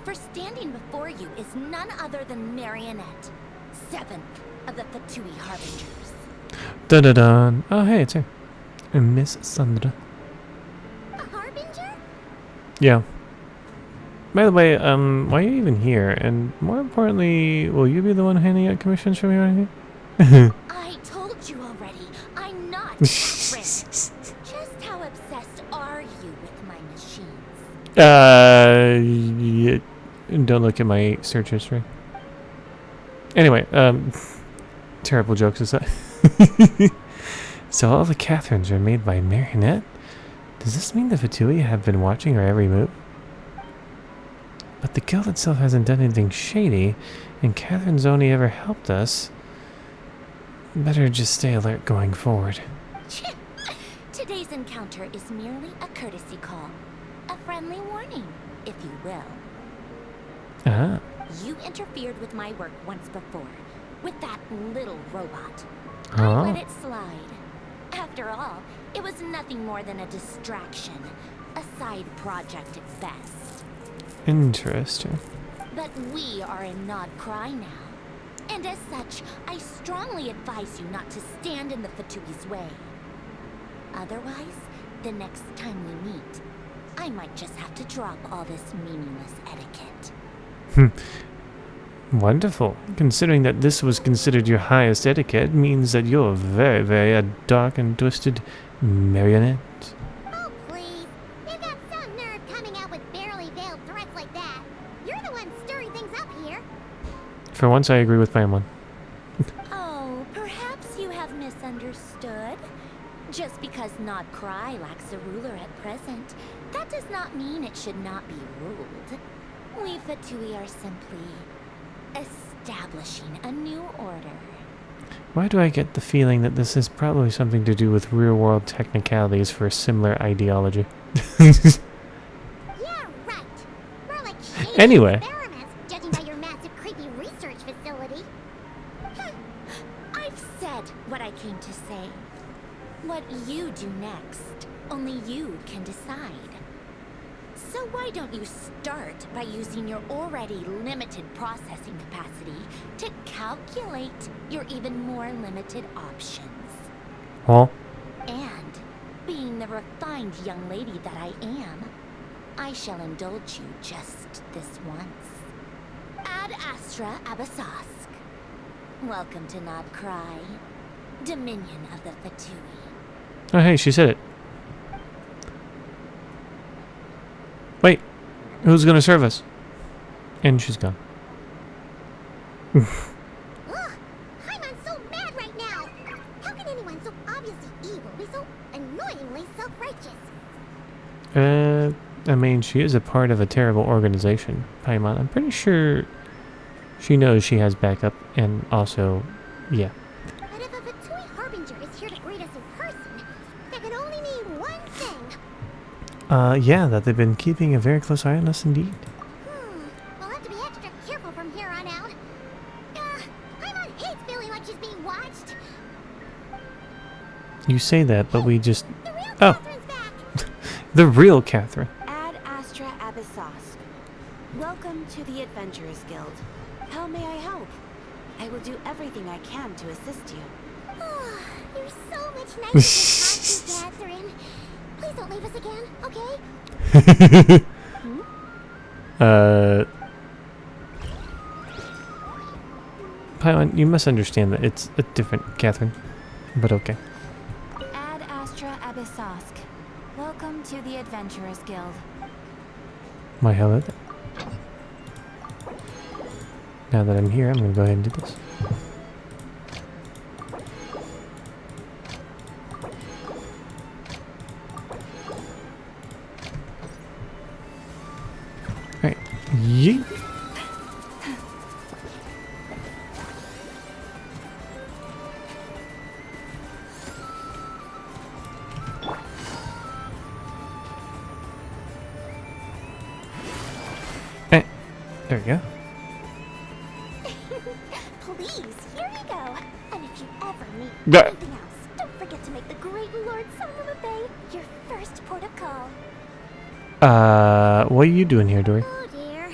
For standing before you is none other than Marionette, 7th of the Fatui Harbingers. Dun-dun-dun. Oh, hey, it's her. Miss Sandra. A Harbinger? Yeah. By the way, why are you even here? And more importantly, will you be the one handing out commissions for me or anything? I told you already, I'm not your friend. Just how obsessed are you with my machines? Don't look at my search history. Anyway, terrible jokes aside. So all the Catherines are made by Marionette? Does this mean the Fatui have been watching her every move? But the guild itself hasn't done anything shady, and Catherine's only ever helped us. Better just stay alert going forward. Today's encounter is merely a courtesy call. A friendly warning, if you will. Ah. You interfered with my work once before, with that little robot. Huh? I let it slide. After all, it was nothing more than a distraction, a side project at best. Interesting. But we are in Nod Cry now. And as such, I strongly advise you not to stand in the Fatui's way. Otherwise, the next time we meet, I might just have to drop all this meaningless etiquette. Wonderful. Considering that this was considered your highest etiquette, means that you're very, very dark and twisted Marionette. Oh, please. You've got some nerve coming out with barely veiled threats like that. You're the one stirring things up here. For once, I agree with Paimon. Oh, perhaps you have misunderstood. Just because Nod Cry lacks a ruler at present, that does not mean it should not be ruled. We Fatui are simply establishing a new order. Why do I get the feeling that this is probably something to do with real-world technicalities for a similar ideology? Yeah, right. More like shady Anyway. experiments, judging by your massive, creepy research facility. I've said what I came to say. What you do next, only you can decide. So why don't you start by using your already limited processing capacity to calculate your even more limited options? Huh? And, being the refined young lady that I am, I shall indulge you just this once. Ad Astra Abasask. Welcome to Nod Cry, Dominion of the Fatui. Oh, hey, she said it. Wait, who's gonna serve us? And she's gone. Ugh! Paimon's so mad right now! How can anyone so obviously evil be so annoyingly self-righteous? I mean, she is a part of a terrible organization, Paimon. I'm pretty sure she knows she has backup, and also, yeah. But if a Fatui Harbinger is here to greet us in person, that could only mean one thing. Yeah, that they've been keeping a very close eye on us indeed. We'll have to be extra careful from here on out. Paimon hates feeling like she's being watched. You say that, but we just... The real Oh. Catherine's back! The real Catherine. Abyssosk. Welcome to the Adventurers Guild. How may I help? I will do everything I can to assist you. Oh, you're so much nicer than Catherine. Please don't leave us again, okay? Paimon, you must understand that it's a different Catherine, but okay. Ad Astra Abyssosk. Welcome to the Adventurers Guild. My hello there. Now that I'm here, I'm gonna go ahead and do this. Alright. Yeet. There we go. Please, here you go. And if you ever need Yeah. anything else, don't forget to make the great Lord Solomon Bay your first port of call. What are you doing here, Dory? Oh dear.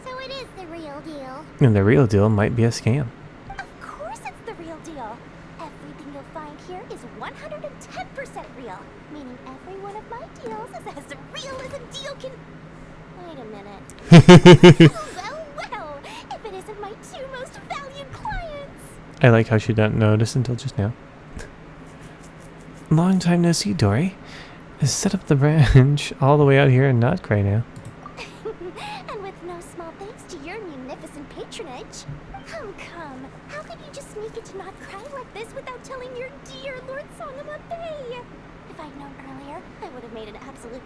So it is the real deal. And the real deal might be a scam. Of course it's the real deal. Everything you'll find here is 110% real. Meaning every one of my deals is as real as a deal can... Wait a minute. well, if it isn't my two most valued clients. I like how she didn't notice until just now. Long time no see, Dory. Set up the branch all the way out here in Notcray now. And with no small thanks to your munificent patronage. Come. How could you just sneak into Notcray like this without telling your dear Lord Songama Bay? If I'd known earlier, I would have made an absolute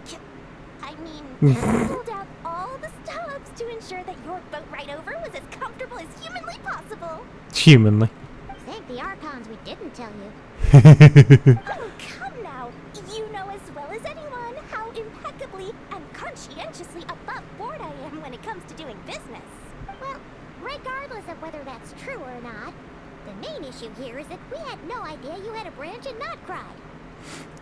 pulled out all the stops to ensure that your boat ride over was as comfortable as humanly possible. Humanly. Thank the Archons we didn't tell you. Oh, come now. You know as well as anyone how impeccably and conscientiously above board I am when it comes to doing business. Well, regardless of whether that's true or not, the main issue here is that we had no idea you had a branch in Notcry.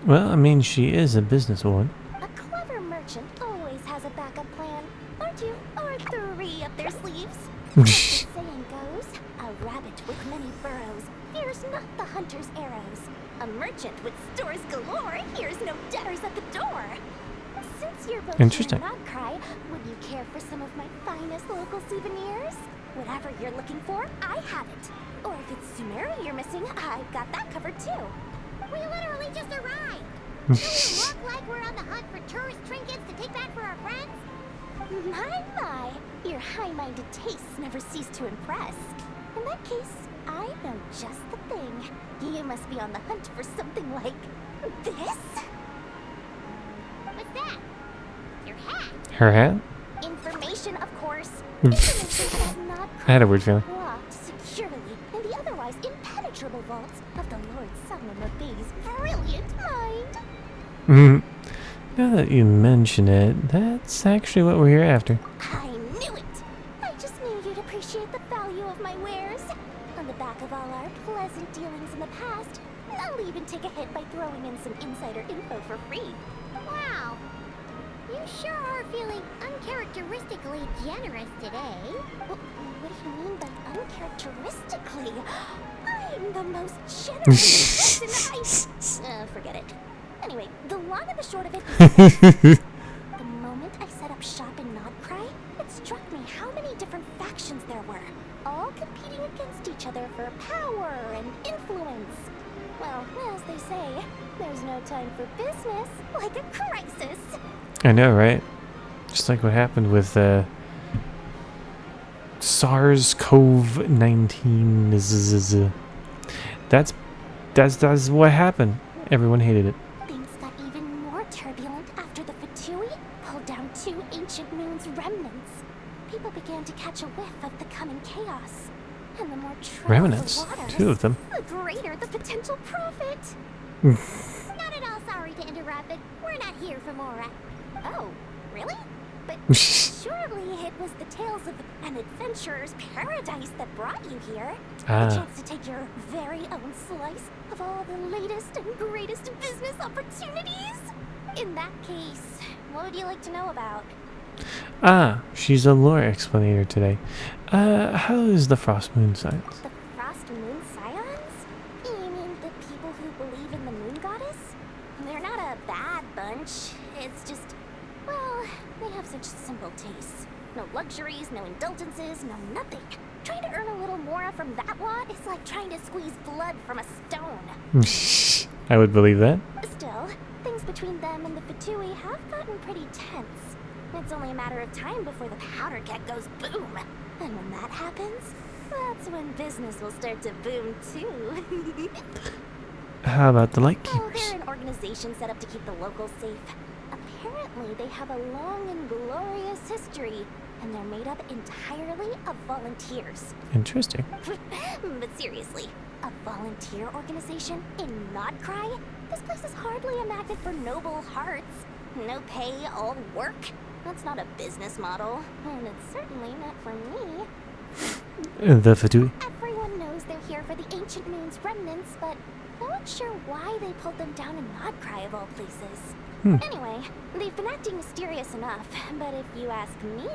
Well, I mean, she is a businesswoman. A clever merchant always has a backup plan, or two, or three up their sleeves. As the saying goes, a rabbit with many burrows fears not the hunter's arrows. A merchant with stores galore hears no debtors at the door. Since you're both Interesting. here in Notcry, would you care for some of my finest local souvenirs? Whatever you're looking for, I have it. Or if it's Sumeru you're missing, I've got that covered too. We literally just arrived. Do we look like we're on the hunt for tourist trinkets to take back for our friends? My. Your high-minded tastes never cease to impress. In that case, I know just the thing. You must be on the hunt for something like this? What's that? Your hat? Her hat? Information, of course. Information that not I had a weird feeling. locked securely in the otherwise impenetrable vaults of the Lord Solomon Bay's brilliant mind. Now that you mention it, that's actually what we're here after. I knew it! I just knew you'd appreciate the value of my wares. On the back of all our pleasant dealings in the past, I'll even take a hit by throwing in some insider info for free. Wow. You sure are feeling uncharacteristically generous today. What do you mean by uncharacteristically? I'm the most generous person forget it. Anyway, the long and the short of it is the moment I set up shop in Notcry, it struck me how many different factions there were, all competing against each other for power and influence. Well, as they say, there's no time for business like a crisis. I know, right? Just like what happened with SARS-CoV-19. That's what happened. Everyone hated it. Things got even more turbulent after the Fatui pulled down two ancient moon's remnants. People began to catch a whiff of the coming chaos. And the more troubled Remnants? the waters, Two of them. the greater the potential profit. Not at all sorry to interrupt, but we're not here for more. Oh, really? But surely it was the tales of an adventurer's paradise that brought you here. Ah. A chance to take your very own slice of all the latest and greatest business opportunities? In that case, what would you like to know about? Ah, she's a lore explainer today. How is the Frost Moon Science? The Frost Moon Scions? You mean the people who believe in the moon goddess? They're not a bad bunch. It's just, well, they have such simple tastes. No luxuries, no indulgences, no nothing. Trying to earn a little more from that lot is like trying to squeeze blood from a stone. I would believe that. Still, things between them and the Fatui have gotten pretty tense. It's only a matter of time before the powder keg goes boom. And when that happens, that's when business will start to boom too. How about the Oh, Lightkeepers? they're an organization set up to keep the locals safe. Apparently, they have a long and glorious history, and they're made up entirely of volunteers. Interesting. But seriously, a volunteer organization in Nodcry? This place is hardly a magnet for noble hearts. No pay, all work. That's not a business model, and it's certainly not for me. The Fatui. Everyone knows they're here for the Ancient Moon's remnants, but no one's sure why they pulled them down in Nodcry of all places. Anyway, they've been acting mysterious enough, but if you ask me,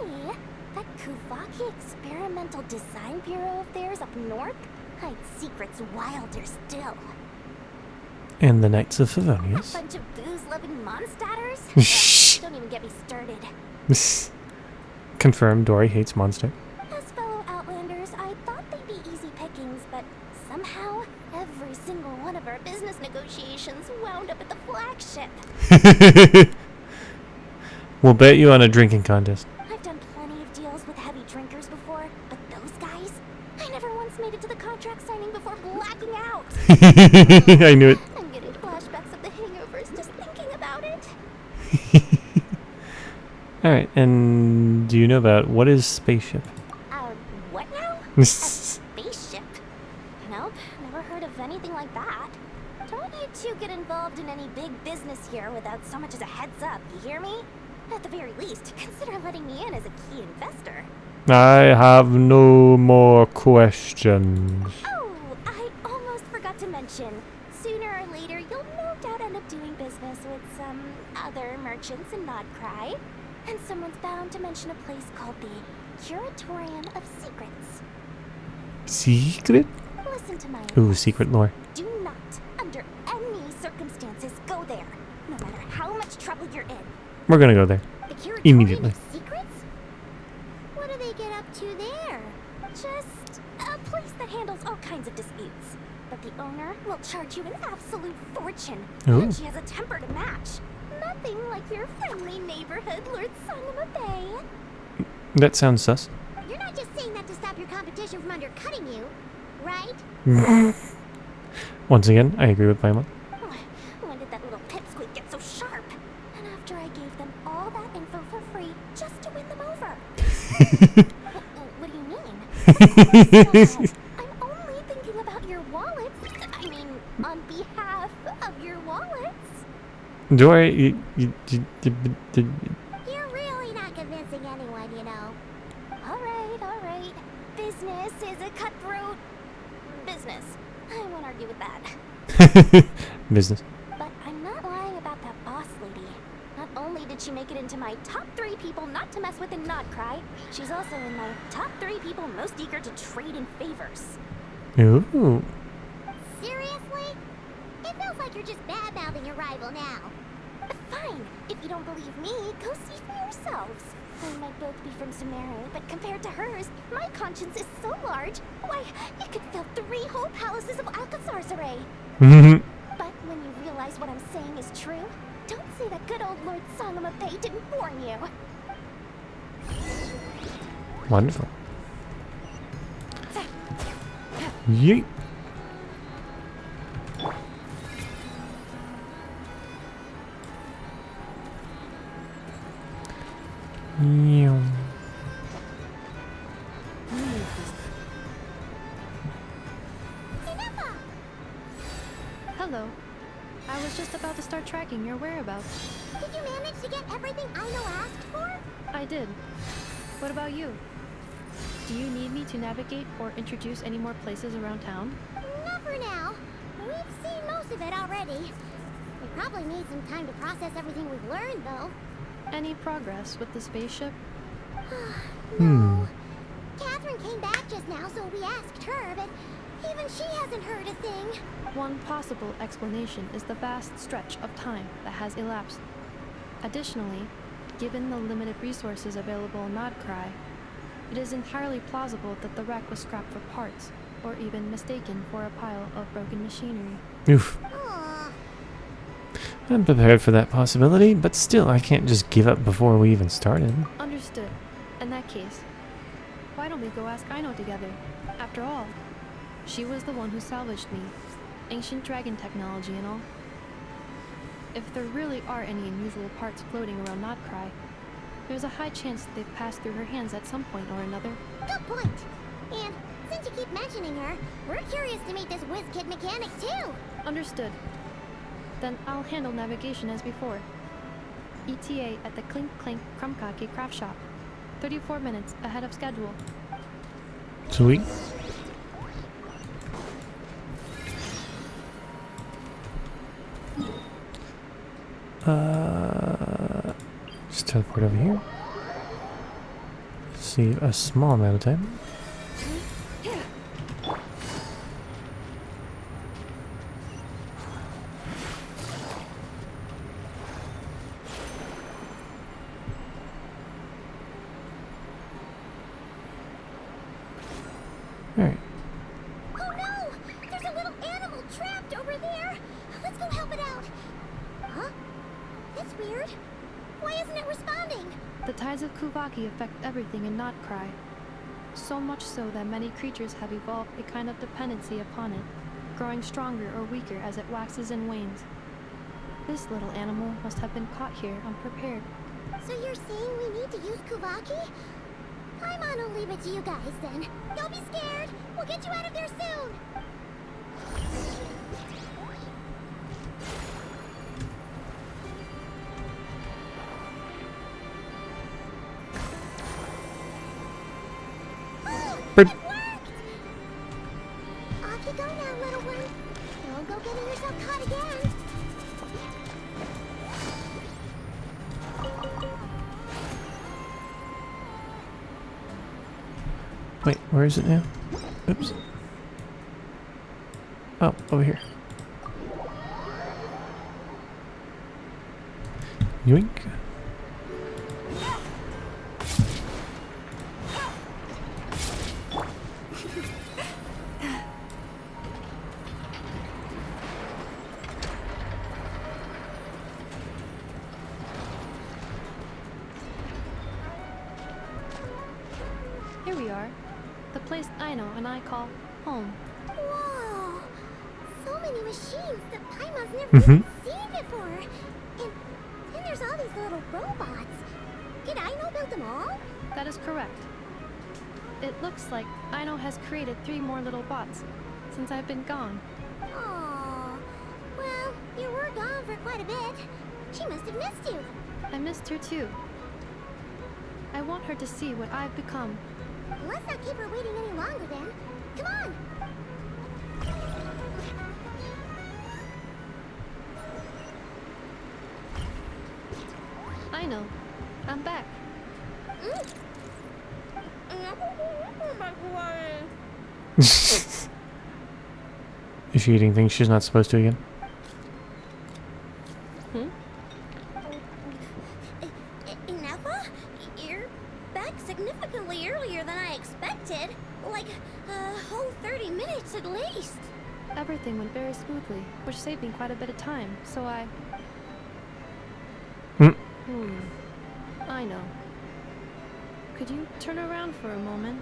that Kuvaki Experimental Design Bureau of theirs up north hides secrets wilder still. And the Knights of A Favonius. bunch of booze-loving monsters? Don't even get me started. Confirmed, Dory hates Monster. As fellow Outlanders, I thought they'd be easy pickings, but somehow, every single one of our business negotiations wound up at the flagship. We'll bet you on a drinking contest. I've done plenty of deals with heavy drinkers before, but those guys, I never once made it to the contract signing before blacking out. I knew it. I'm getting flashbacks of the hangovers just thinking about it. Alright, and do you know about what is spaceship? What now? A spaceship? Nope, never heard of anything like that. Don't you two get involved in any big business here without so much as a heads up, you hear me? At the very least, consider letting me in as a key investor. I have no more questions. Oh, I almost forgot to mention. Sooner or later, you'll no doubt end up doing business with some other merchants in Nodcry. And someone's bound to mention a place called the Curatorium of Secrets. Secret? Listen to my Ooh, advice. secret lore. Do not, under any circumstances, go there. No matter how much trouble you're in. We're gonna go there. The Curatorium Immediately. of Secrets? What do they get up to there? Just a place that handles all kinds of disputes. But the owner will charge you an absolute fortune. Ooh. And she has a temper to match. Nothing like your friendly neighborhood, Lord Sangama Bay. That sounds sus. You're not just saying that to stop your competition from undercutting you, right? Once again, I agree with Paimon. When did that little pipsqueak get so sharp? And after I gave them all that info for free just to win them over. What do you mean? I'm only thinking about your wallets. I mean, on behalf of your wallets. Dory, You're really not convincing anyone, you know. All right. Business is a cutthroat business. I won't argue with that. business. But I'm not lying about that boss lady. Not only did she make it into my top 3 people not to mess with in Nodcry, she's also in my top 3 people most eager to trade in favors. Ooh. Seriously? It feels like you're just bad-mouthing your rival now. Fine. If you don't believe me, go see for yourselves. We might both be from Sumeru, but compared to hers, my conscience is so large. Why, you could fill 3 whole palaces of Alcazar's array. But when you realize what I'm saying is true, don't say that good old Lord Sangama Bay didn't warn you. Wonderful. Yeet. Meow. Hello. I was just about to start tracking your whereabouts. Did you manage to get everything Aino asked for? I did. What about you? Do you need me to navigate or introduce any more places around town? Not for now. We've seen most of it already. We probably need some time to process everything we've learned, though. Any progress with the spaceship? No. Catherine came back just now, so we asked her, but even she hasn't heard a thing. One possible explanation is the vast stretch of time that has elapsed. Additionally, given the limited resources available in Nodcry, it is entirely plausible that the wreck was scrapped for parts, or even mistaken for a pile of broken machinery. Oof. Aw. I'm prepared for that possibility, but still, I can't just give up before we even started. Understood. In that case, why don't we go ask Aino together? After all, she was the one who salvaged me. Ancient dragon technology and all. If there really are any unusual parts floating around Nodcry, there's a high chance that they've passed through her hands at some point or another. Good point. And since you keep mentioning her, we're curious to meet this whiz-kid mechanic too. Understood. Then I'll handle navigation as before. ETA at the Clink Clink Krumkake craft shop. 34 minutes ahead of schedule. Sweet. Just teleport over here. Save a small amount of time. Alright. Oh no! There's a little animal trapped over there! Let's go help it out! Huh? That's weird. Why isn't it responding? The tides of Kuvaki affect everything in Nodcry. So much so that many creatures have evolved a kind of dependency upon it, growing stronger or weaker as it waxes and wanes. This little animal must have been caught here unprepared. So you're saying we need to use Kuvaki? Paimon will leave it to you guys then. Don't be scared. We'll get you out of there soon. Oh, But- it worked! Off you go now, little one. Don't go getting yourself caught again. Wait, where is it now? Oops. Oh, over here. Yoink. Here we are. The place Aino and I call home. Whoa! So many machines that Paimon's never Mhm. even seen before. And then there's all these little robots. Did Aino build them all? That is correct. It looks like Aino has created 3 more little bots since I've been gone. Aw. Well, you were gone for quite a bit. She must have missed you. I missed her too. I want her to see what I've become. Let's not keep her waiting any longer then. Come on! Aino, I'm back. Is she eating things she's not supposed to again? Ineppa? You're back significantly earlier than I expected. Like a whole 30 minutes at least. Everything went very smoothly, which saved me quite a bit of time, so I... I know. Could you turn around for a moment?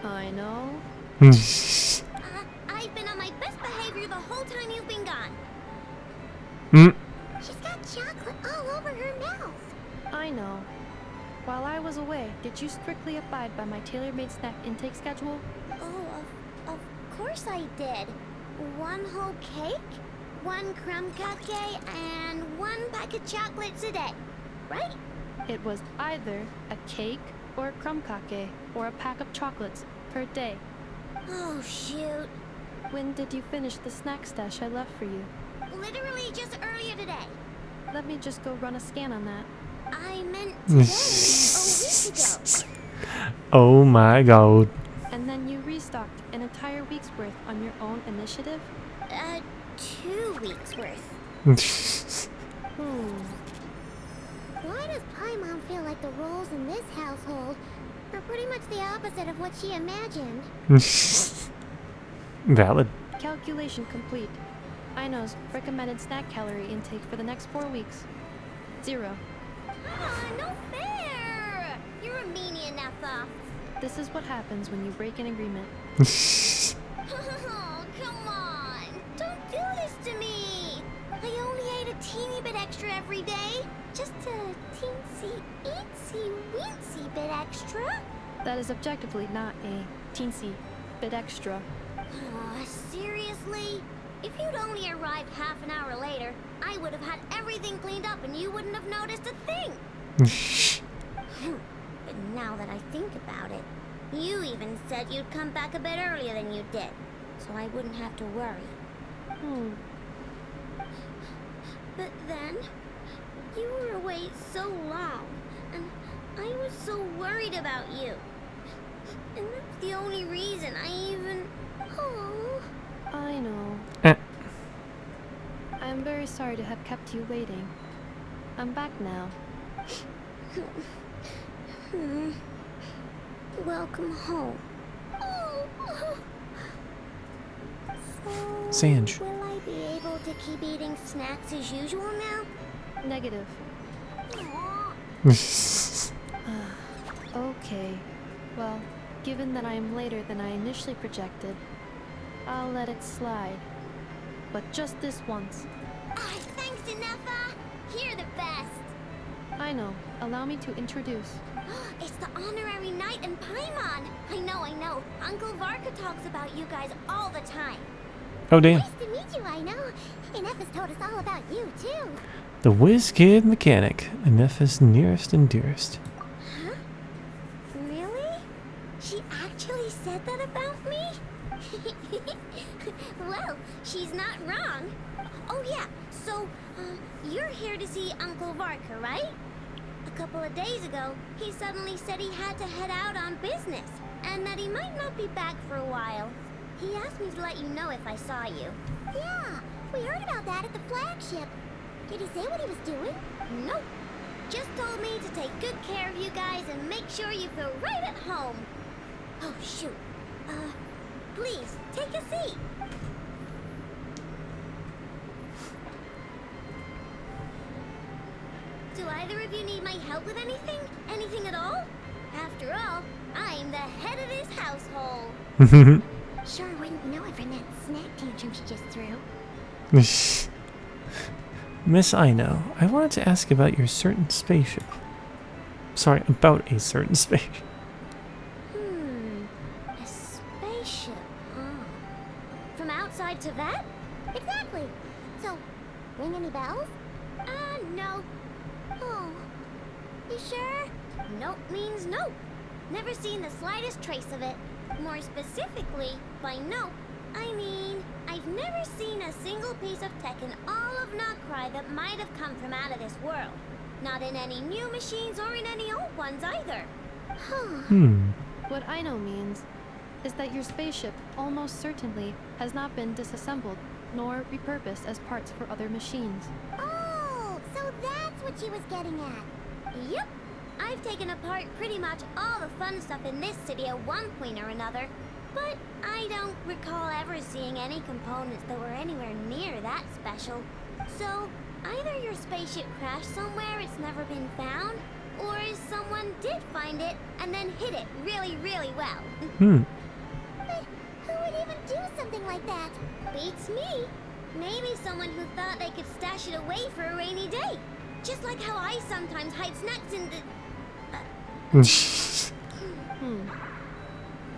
I know. I've been on my best behavior the whole time you've been gone. She's got chocolate all over her mouth. I know. While I was away, did you strictly abide by my tailor-made snack intake schedule? Oh, of course I did. 1 whole cake, 1 crumb cupcake, and 1 pack of chocolates a day, right? It was either a cake or a crumb cake or a pack of chocolates per day. Oh, shoot. When did you finish the snack stash I left for you? Literally just earlier today. Let me just go run a scan on that. I meant today, a week ago. Oh my god. And then you restocked an entire week's worth on your own initiative? 2 weeks worth. Why does Paimon feel like the roles in this household are pretty much the opposite of what she imagined? Valid. Calculation complete. Aino's recommended snack calorie intake for the next 4 weeks. 0. No fair! You're a meanie enough. This is what happens when you break an agreement. Oh, come on! Don't do this to me! I only ate a teeny bit extra every day. Just a teensy, eensy, weensy bit extra. That is objectively not a teensy bit extra. Seriously? If you'd only arrived half an hour later, I would have had everything cleaned up and you wouldn't have noticed a thing. But now that I think about it, you even said you'd come back a bit earlier than you did, so I wouldn't have to worry. But then, you were away so long, and I was so worried about you. And that's the only reason I even... Oh. I know. I'm very sorry to have kept you waiting. I'm back now. Welcome home. So, Sanj. will I be able to keep eating snacks as usual now? Negative. Aw. Okay. Well, given that I am later than I initially projected, I'll let it slide. But just this once. Thanks, Inefa. You're the best. I know. Allow me to introduce. It's the honorary knight in Paimon. I know. Uncle Varka talks about you guys all the time. Oh damn. Nice to meet you, I know. Inefa's told us all about you, too. The whiz kid mechanic. Inefa's nearest and dearest. Huh? Really? She actually said that about me? Well, she's not wrong. Oh yeah, so, you're here to see Uncle Varka, right? A couple of days ago, he suddenly said he had to head out on business, and that he might not be back for a while. He asked me to let you know if I saw you. Yeah, we heard about that at the flagship. Did he say what he was doing? Nope. Just told me to take good care of you guys and make sure you feel right at home. Oh, shoot. Please, take a seat. Do either of you need my help with anything? Anything at all? After all, I'm the head of this household. Sure wouldn't know it from that snack tantrum she just threw. Miss Aino, I wanted to ask about your certain spaceship. Sorry, about a certain spaceship. A spaceship, huh? From outside to that? Exactly. So, ring any bells? No. Oh. You sure? Nope means nope. Never seen the slightest trace of it. More specifically, by nope, I mean, I've never seen a single piece of tech in all of Notcry that might have come from out of this world. Not in any new machines or in any old ones either. What Aino means is that your spaceship almost certainly has not been disassembled nor repurposed as parts for other machines. Oh, so that's what she was getting at. Yep. I've taken apart pretty much all the fun stuff in this city at one point or another, but I don't recall ever seeing any components that were anywhere near that special. So, either your spaceship crashed somewhere it's never been found, or someone did find it and then hid it really, really well. But who would even do something like that? Beats me. Maybe someone who thought they could stash it away for a rainy day. Just like how I sometimes hide snacks in the...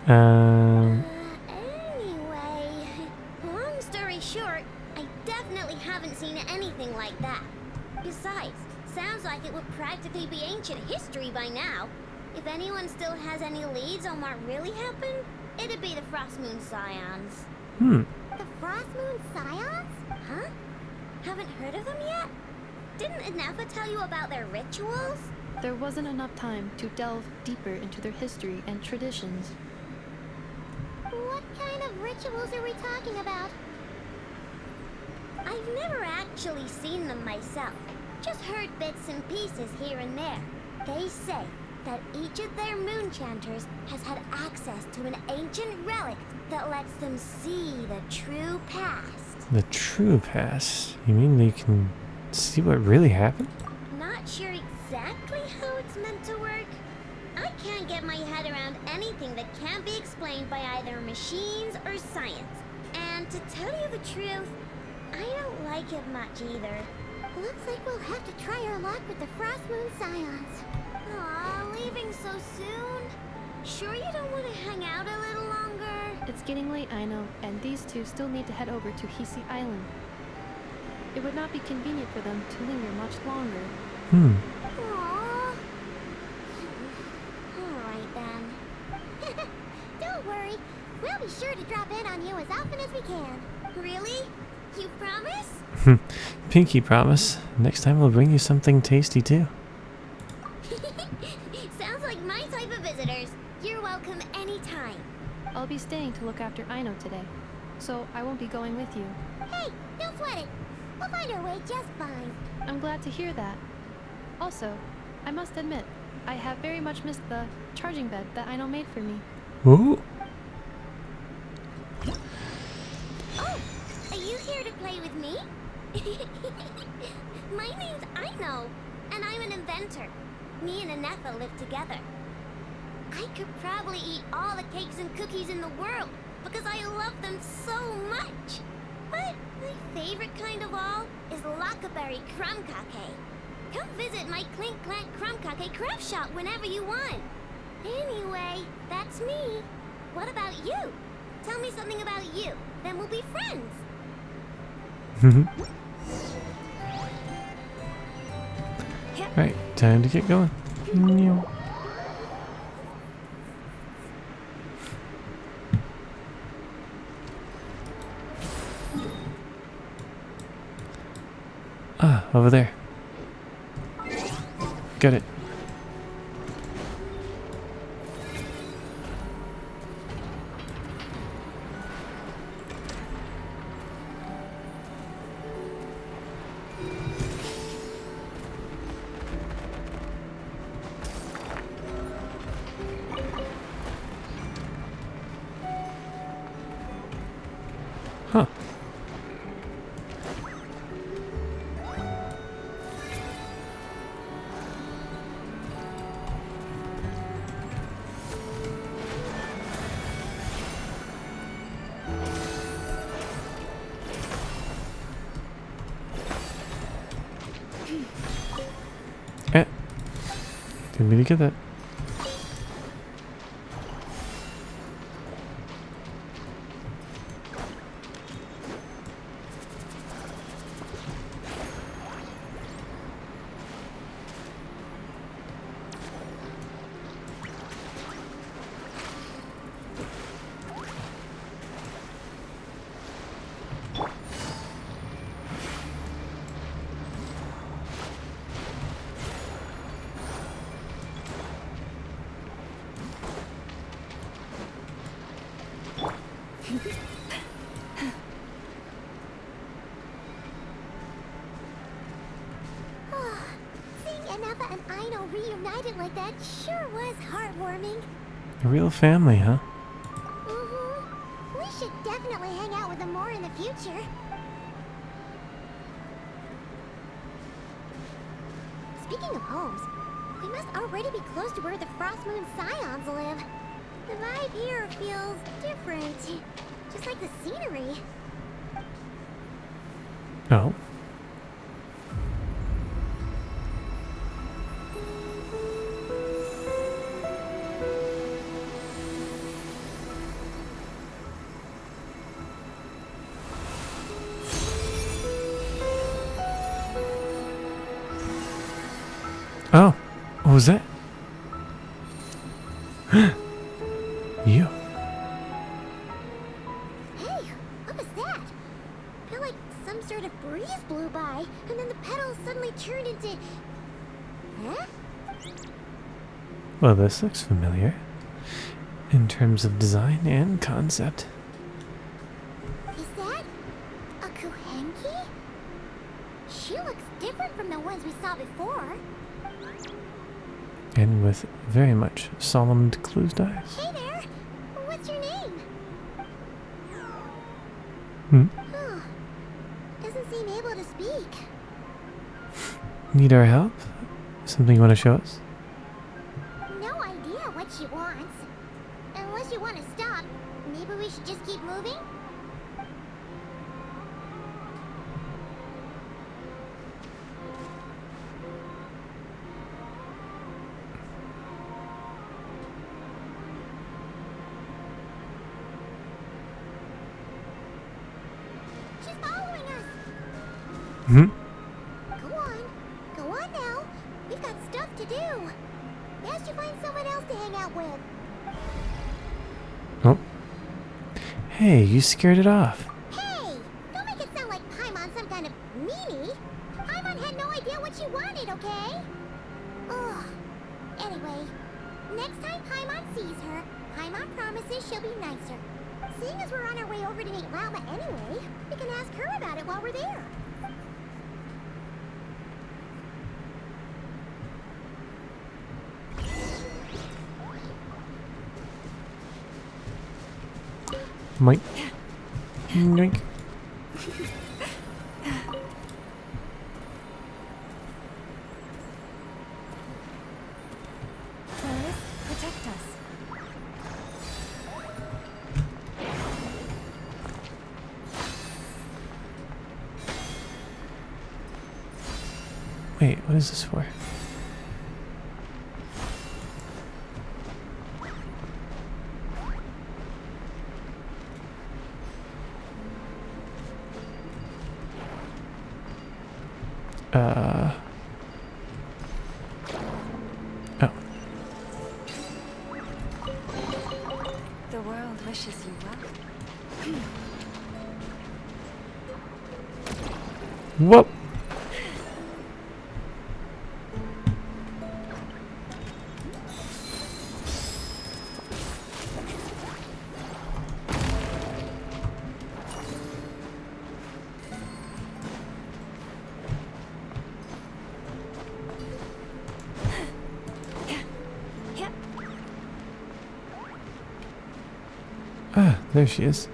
Anyway, long story short, I definitely haven't seen anything like that. Besides, sounds like it would practically be ancient history by now. If anyone still has any leads on what really happened, it'd be the Frostmoon Scions. The Frostmoon Scions? Huh? Haven't heard of them yet? Didn't Anafa tell you about their rituals? There wasn't enough time to delve deeper into their history and traditions. What kind of rituals are we talking about? I've never actually seen them myself. Just heard bits and pieces here and there. They say that each of their moon chanters has had access to an ancient relic that lets them see the true past. The true past? You mean they can see what really happened? Not sure exactly how it's meant to work. I can't get my head around anything that can't be explained by either machines or science. And to tell you the truth, I don't like it much either. Looks like we'll have to try our luck with the Frost Moon Scions. Aw, leaving so soon? Sure you don't want to hang out a little longer? It's getting late, I know, and these two still need to head over to Hisi Island. It would not be convenient for them to linger much longer. Aww. Alright then. Don't worry. We'll be sure to drop in on you as often as we can. Really? You promise? Pinky promise. Next time we'll bring you something tasty too. Sounds like my type of visitors. You're welcome anytime. I'll be staying to look after Aino today, so I won't be going with you. Hey, don't sweat it. We'll find our way just fine. I'm glad to hear that. Also, I must admit, I have very much missed the charging bed that Aino made for me. Ooh. Oh, are you here to play with me? My name's Aino, and I'm an inventor. Me and Anafa live together. I could probably eat all the cakes and cookies in the world because I love them so much. But my favorite kind of all is Lockaberry Crumb Cake. Come visit my Clink Clank Crumb Cake craft shop whenever you want. Anyway, that's me. What about you? Tell me something about you, then we'll be friends. Right, time to get going. Ah, over there. Got it. Huh. Didn't mean to get that. Seeing Anafa and Aino reunited like that sure was heartwarming. A real family, huh? We should definitely hang out with them more in the future. Speaking of homes, we must already be close to where the Frost Moon Scions live. The vibe here feels different. Just like the scenery. Oh. Oh, what was that? You. Hey, what was that? I feel like some sort of breeze blew by, and then the petals suddenly turned Huh? Well, this looks familiar in terms of design and concept. Is that a Kuhenki? She looks different from the ones we saw before. And with very much solemn closed eyes. Hey there! What's your name? Hmm? Oh, doesn't seem able to speak. Need our help? Something you want to show us? No idea what she wants. Unless you want to stop, maybe we should just keep moving? She's following us. Hmm? Go on now. We've got stuff to do. Best you find someone else to hang out with. Oh. Hey, you scared it off. Hey! Don't make it sound like Paimon's some kind of meanie. Paimon had no idea what she wanted, okay? Ugh. Anyway, next time Paimon sees her, Paimon promises she'll be nicer. Seeing as we're on our way over to meet Lauma anyway, we can ask her about it while we're there. Mike. Yoink. Forest, protect us. Wait, what is this for? Oh. The world wishes you well. Whoop. Ah, there she is.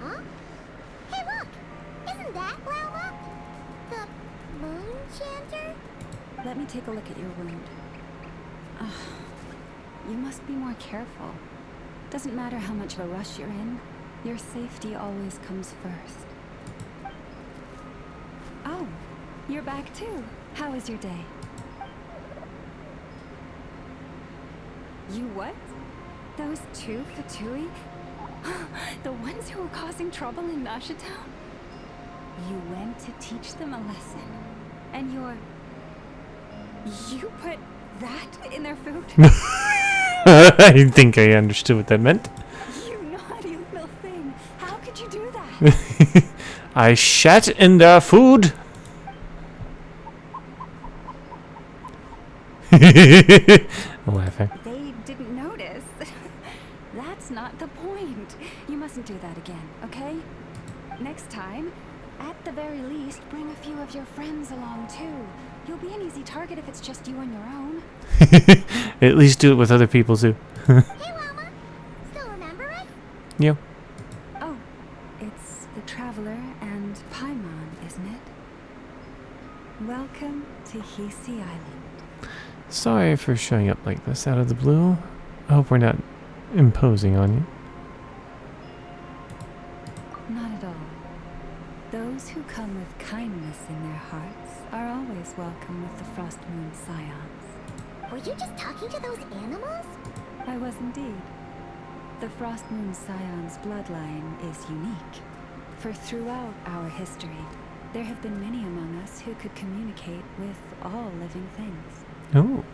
Huh? Hey, look! Isn't that Lauma? The moon chanter? Let me take a look at your wound. You must be more careful. Doesn't matter how much of a rush you're in, your safety always comes first. Oh, you're back too. How was your day? You what? Those two Fatui? The ones who were causing trouble in Nasha Town? You went to teach them a lesson. And you put that in their food? I think I understood what that meant. You naughty little thing. How could you do that? I shat in their food. Laughing. They didn't notice. That's not the point. You mustn't do that again, okay? Next time, at the very least, bring a few of your friends along too. You'll be an easy target if it's just you on your own. At least do it with other people too. Hey, Lauma! Still remember us? Yeah. Oh, it's the Traveler and Paimon, isn't it? Welcome to Hisi Island. Sorry for showing up like this out of the blue. I hope we're not imposing on you. Not at all. Those who come with kindness in their hearts are always welcome with the Frost Moon Scions. Were you just talking to those animals? I was indeed. The Frost Moon Scion's bloodline is unique. For throughout our history, there have been many among us who could communicate with all living things. Oh.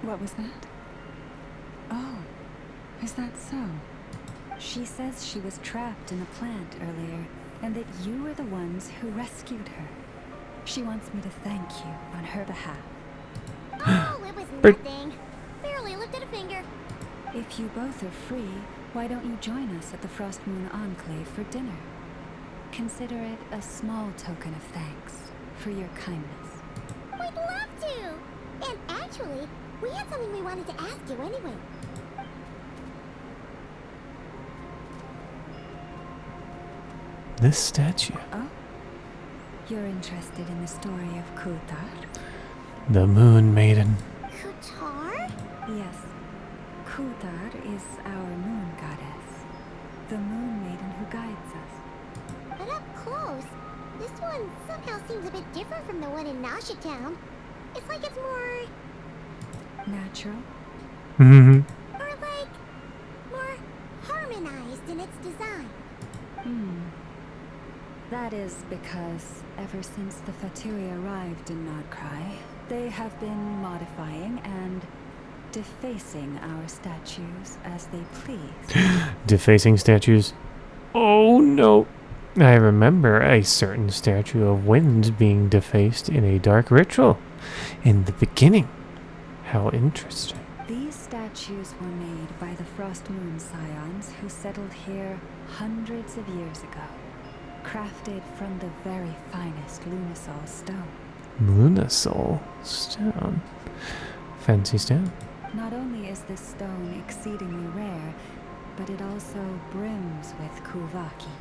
What was that? Oh, is that so? She says she was trapped in a plant earlier, and and that you were the ones who rescued her. She wants me to thank you on her behalf. Oh, it was nothing. Barely lifted a finger. If you both are free, why don't you join us at the Frost Moon Enclave for dinner? Consider it a small token of thanks for your kindness. We'd love to! And actually, we had something we wanted to ask you anyway. This statue. Oh? You're interested in the story of Kutar? The Moon Maiden. Kutar? Yes. Kutar is our moon goddess. The Moon Maiden who guides us. But up close, this one somehow seems a bit different from the one in Nasha Town. It's like it's more... Natural? Mm-hmm. or like... more harmonized in its design. That is because ever since the Fatui arrived in Nodcry, they have been modifying and defacing our statues as they please. Defacing statues. Oh no. I remember a certain statue of wind being defaced in a dark ritual in the beginning. How interesting. These statues were made by the Frost Moon Scions who settled here hundreds of years ago. Crafted from the very finest Lunasol stone. Lunasol stone. Fancy stone. Not only is this stone exceedingly rare, but it also brims with Kuvaki.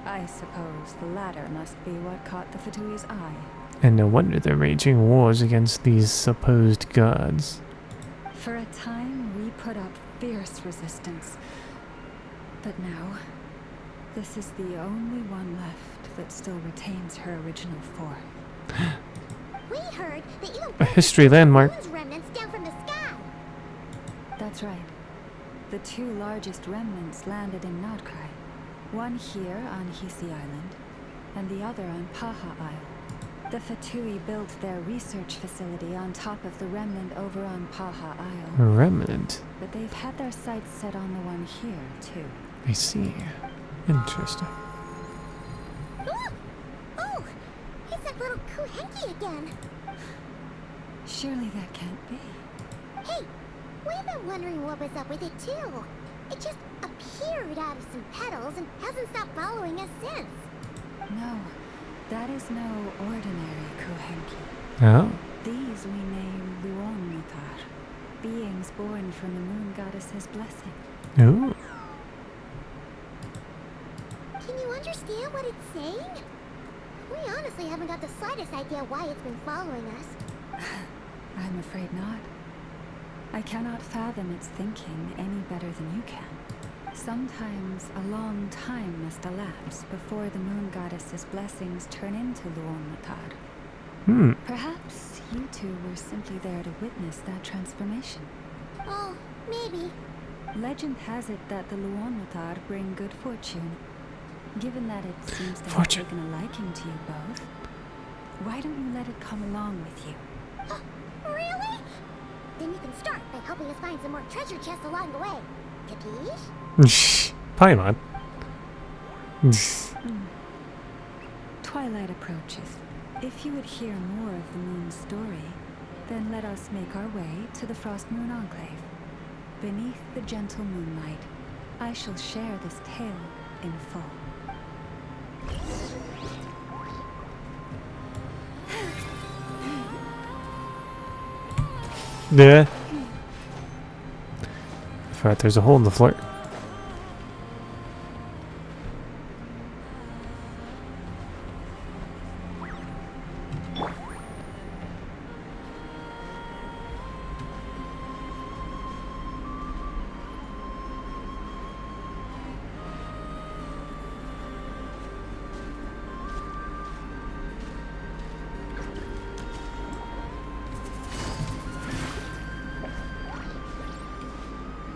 I suppose the latter must be what caught the Fatui's eye. And no wonder they're raging wars against these supposed gods. For a time, we put up fierce resistance. But now, this is the only one left that still retains her original form. We heard that you A history landmark. moon's remnants down from the sky. That's right. The two largest remnants landed in Nodcry. One here on Hisi Island, and the other on Paha Isle. The Fatui built their research facility on top of the remnant over on Paha Isle. Remnant. But they've had their sights set on the one here, too. I see. Interesting. Oh! It's that little Kuhenki again. Surely that can't be. Hey, we've been wondering what was up with it too. It just appeared out of some petals and hasn't stopped following us since. No, that is no ordinary Kuhenki. Oh. These we name Luon Mutar, beings born from the moon goddess's blessing. Ooh. Can you understand what it's saying? We honestly haven't got the slightest idea why it's been following us. I'm afraid not. I cannot fathom its thinking any better than you can. Sometimes a long time must elapse before the moon goddess's blessings turn into Luon Mutar. Perhaps you two were simply there to witness that transformation. Oh, maybe. Legend has it that the Luon Mutar bring good fortune. Given that it seems to have Fortune. taken a liking to you both, why don't you let it come along with you? Really? Then you can start by helping us find some more treasure chests along the way. Capiche? Paimon. Twilight approaches. If you would hear more of the moon's story, then let us make our way to the Frost Moon Enclave. Beneath the gentle moonlight, I shall share this tale in full. Yeah. I forgot there's a hole in the floor.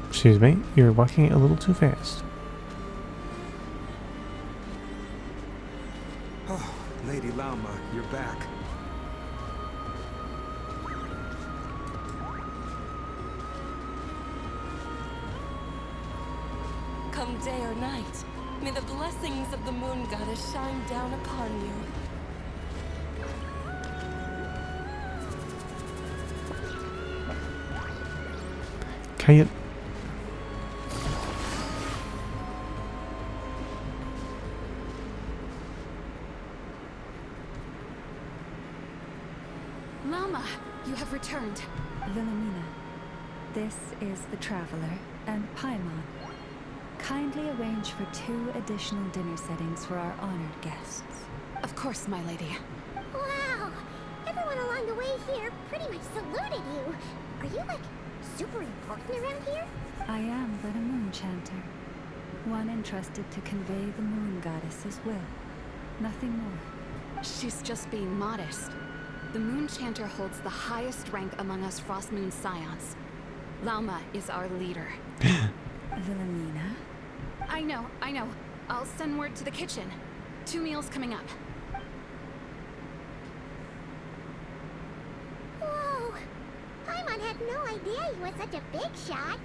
Excuse me, you're walking a little too fast. Oh, Lady Lauma, you're back. Come day or night, May the blessings of the moon goddess shine down upon you. Can you... Lama, you have returned. Wilhelmina, this is the Traveler and Paimon. Kindly arrange for 2 additional dinner settings for our honored guests. Of course, my lady. Wow! Everyone along the way here pretty much saluted you. Are you, like, super important around here? I am but a moon chanter. One entrusted to convey the moon goddess's will. Nothing more. She's just being modest. The Moon Chanter holds the highest rank among us Frost Moon Scions. Lauma is our leader. Wilhelmina? I know. I'll send word to the kitchen. 2 meals coming up. Whoa! Paimon had no idea he was such a big shot.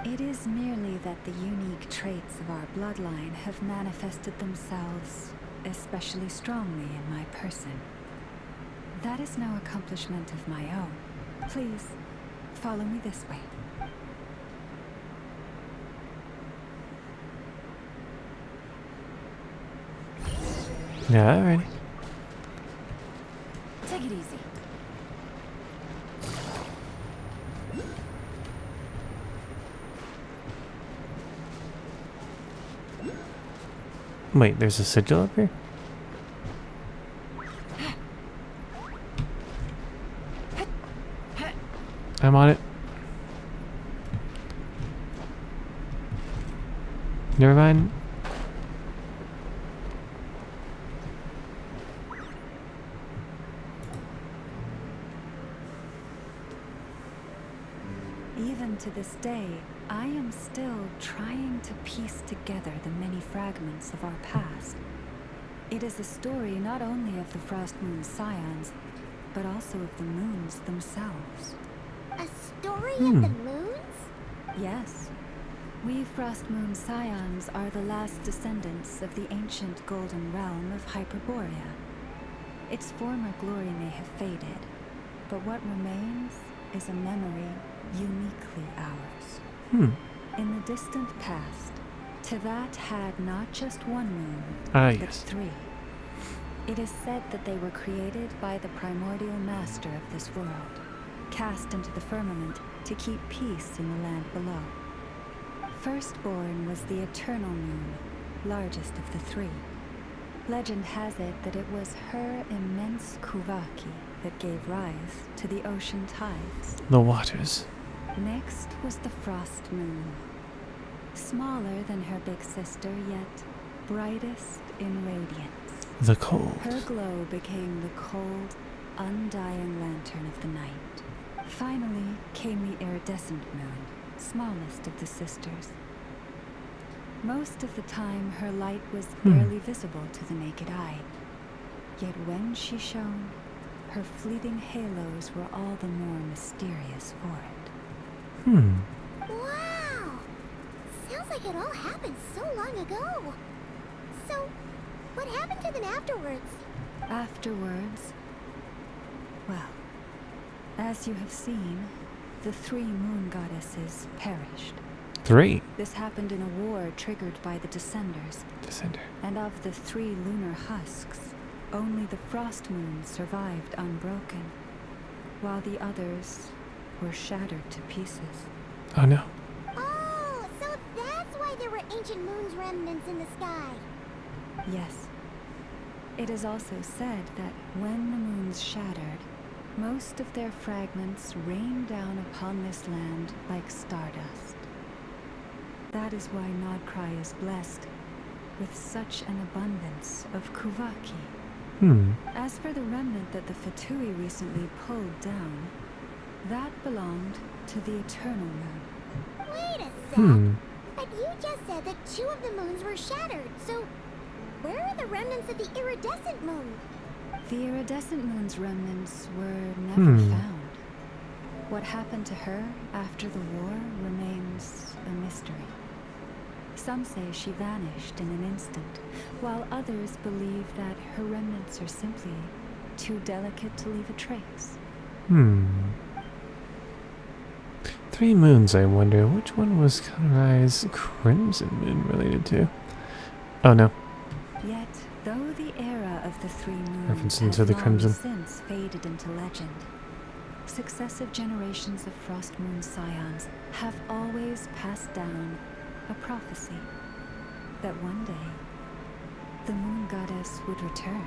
It is merely that the unique traits of our bloodline have manifested themselves especially strongly in my person. That is no accomplishment of my own. Please, follow me this way. Yeah, alright. Take it easy. Wait, there's a sigil up here? I'm on it. Never mind. Even to this day, I am still trying to piece together the many fragments of our past. It is a story not only of the Frost Moon Scions, but also of the moons themselves. A story of the moons? Yes. We Frost Moon Scions are the last descendants of the ancient golden realm of Hyperborea. Its former glory may have faded, but what remains is a memory uniquely ours. In the distant past, Teyvat had not just one moon, but 3. It is said that they were created by the primordial master of this world, cast into the firmament to keep peace in the land below. Firstborn was the Eternal Moon, largest of the 3. Legend has it that it was her immense Kuvaki that gave rise to the ocean tides. The waters. Next was the Frost Moon. Smaller than her big sister, yet brightest in radiance. The cold. Her glow became the cold, undying lantern of the night. Finally came the iridescent moon, smallest of the sisters. Most of the time, her light was barely visible to the naked eye. Yet when she shone, her fleeting halos were all the more mysterious for it. Wow! Sounds like it all happened so long ago. So, what happened to them afterwards? Afterwards, well, as you have seen, the 3 moon goddesses perished. 3? This happened in a war triggered by the Descenders. And of the 3 lunar husks, only the Frost Moon survived unbroken, while the others were shattered to pieces. Oh no. Oh, so that's why there were ancient moon's remnants in the sky. Yes. It is also said that when the moons shattered, most of their fragments rained down upon this land like stardust. That is why Nodcry is blessed with such an abundance of Kuvaki. As for the remnant that the Fatui recently pulled down, that belonged to the Eternal Moon. Wait a sec. But you just said that 2 of the moons were shattered, so where are the remnants of the iridescent moon? The iridescent moon's remnants were never found. What happened to her after the war remains a mystery. Some say she vanished in an instant, while others believe that her remnants are simply too delicate to leave a trace. 3 moons, I wonder. Which one was Conrai's Crimson Moon related to? Oh no. Yet, though the era of the 3 moons Referencing has to the long Crimson. since faded into legend, successive generations of Frost Moon Scions have always passed down a prophecy that one day the Moon Goddess would return.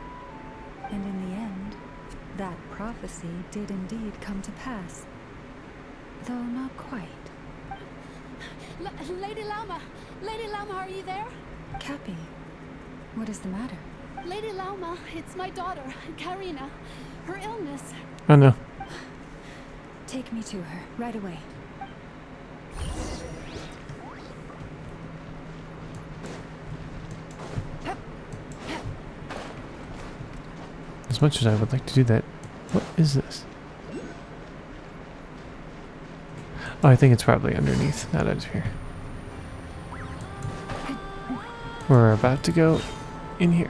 And in the end, that prophecy did indeed come to pass. Though not quite. Lady Lauma! Lady Lauma, are you there? Cappy, what is the matter? Lady Lauma, it's my daughter, Karina. Her illness. Oh no. Take me to her, right away. As much as I would like to do that, what is this? Oh, I think it's probably underneath, not out here. We're about to go in here.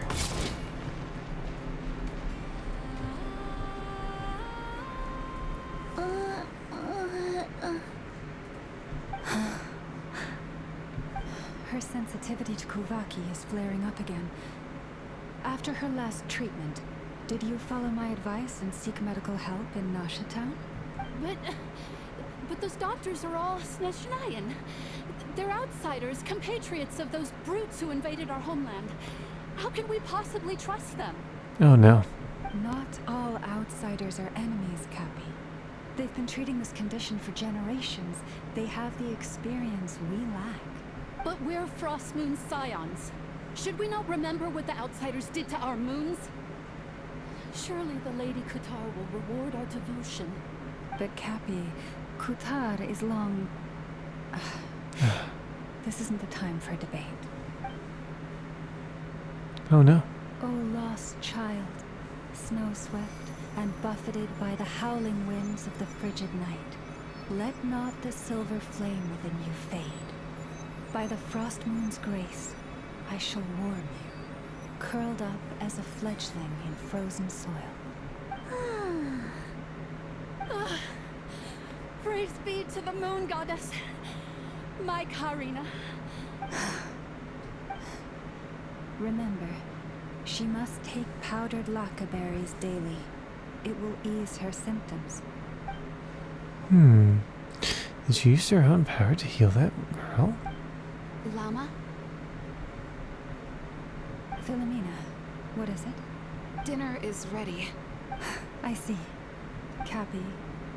Her sensitivity to Kuvaki is flaring up again. After her last treatment, did you follow my advice and seek medical help in Nasha Town? But those doctors are all Snezhnayan. They're outsiders, compatriots of those brutes who invaded our homeland. How can we possibly trust them? Oh no. Not all outsiders are enemies, Cappy. They've been treating this condition for generations. They have the experience we lack. But we're Frost Moon Scions. Should we not remember what the outsiders did to our moons? Surely the Lady Kutar will reward our devotion. But Cappy, Kutar is long... This isn't the time for a debate. Oh no. Oh, lost child, snow-swept and buffeted by the howling winds of the frigid night, let not the silver flame within you fade. By the frost moon's grace, I shall warm you, curled up as a fledgling in frozen soil. Praise be to the Moon Goddess, my Karina. Remember, she must take powdered laka berries daily. It will ease her symptoms. Did she use her own power to heal that girl? Llama? Philomena, what is it? Dinner is ready. I see. Cappy,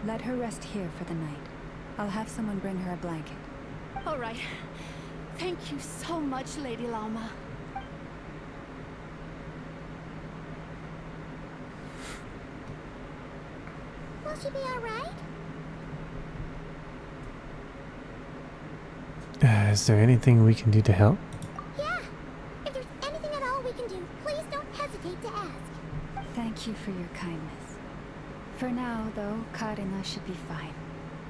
let her rest here for the night. I'll have someone bring her a blanket. All right. Thank you so much, Lady Llama. Will she be alright? Is there anything we can do to help? Yeah. If there's anything at all we can do, please don't hesitate to ask. Thank you for your kindness. For now, though, Karina should be fine.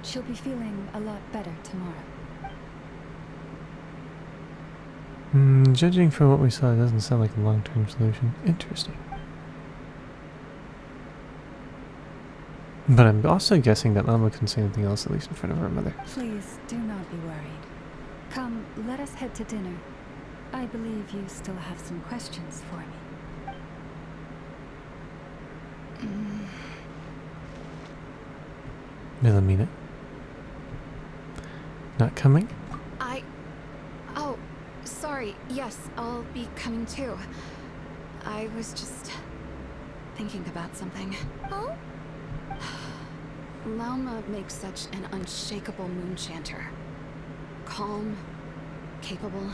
She'll be feeling a lot better tomorrow. Judging from what we saw, it doesn't sound like a long-term solution. Interesting. But I'm also guessing that Llama couldn't say anything else, at least in front of her mother. Please, do not be worried. Come, let us head to dinner. I believe you still have some questions for me. Philomena? Not coming? Oh, sorry. Yes, I'll be coming too. I was just thinking about something. Oh? Llama makes such an unshakable moon chanter. Calm, capable,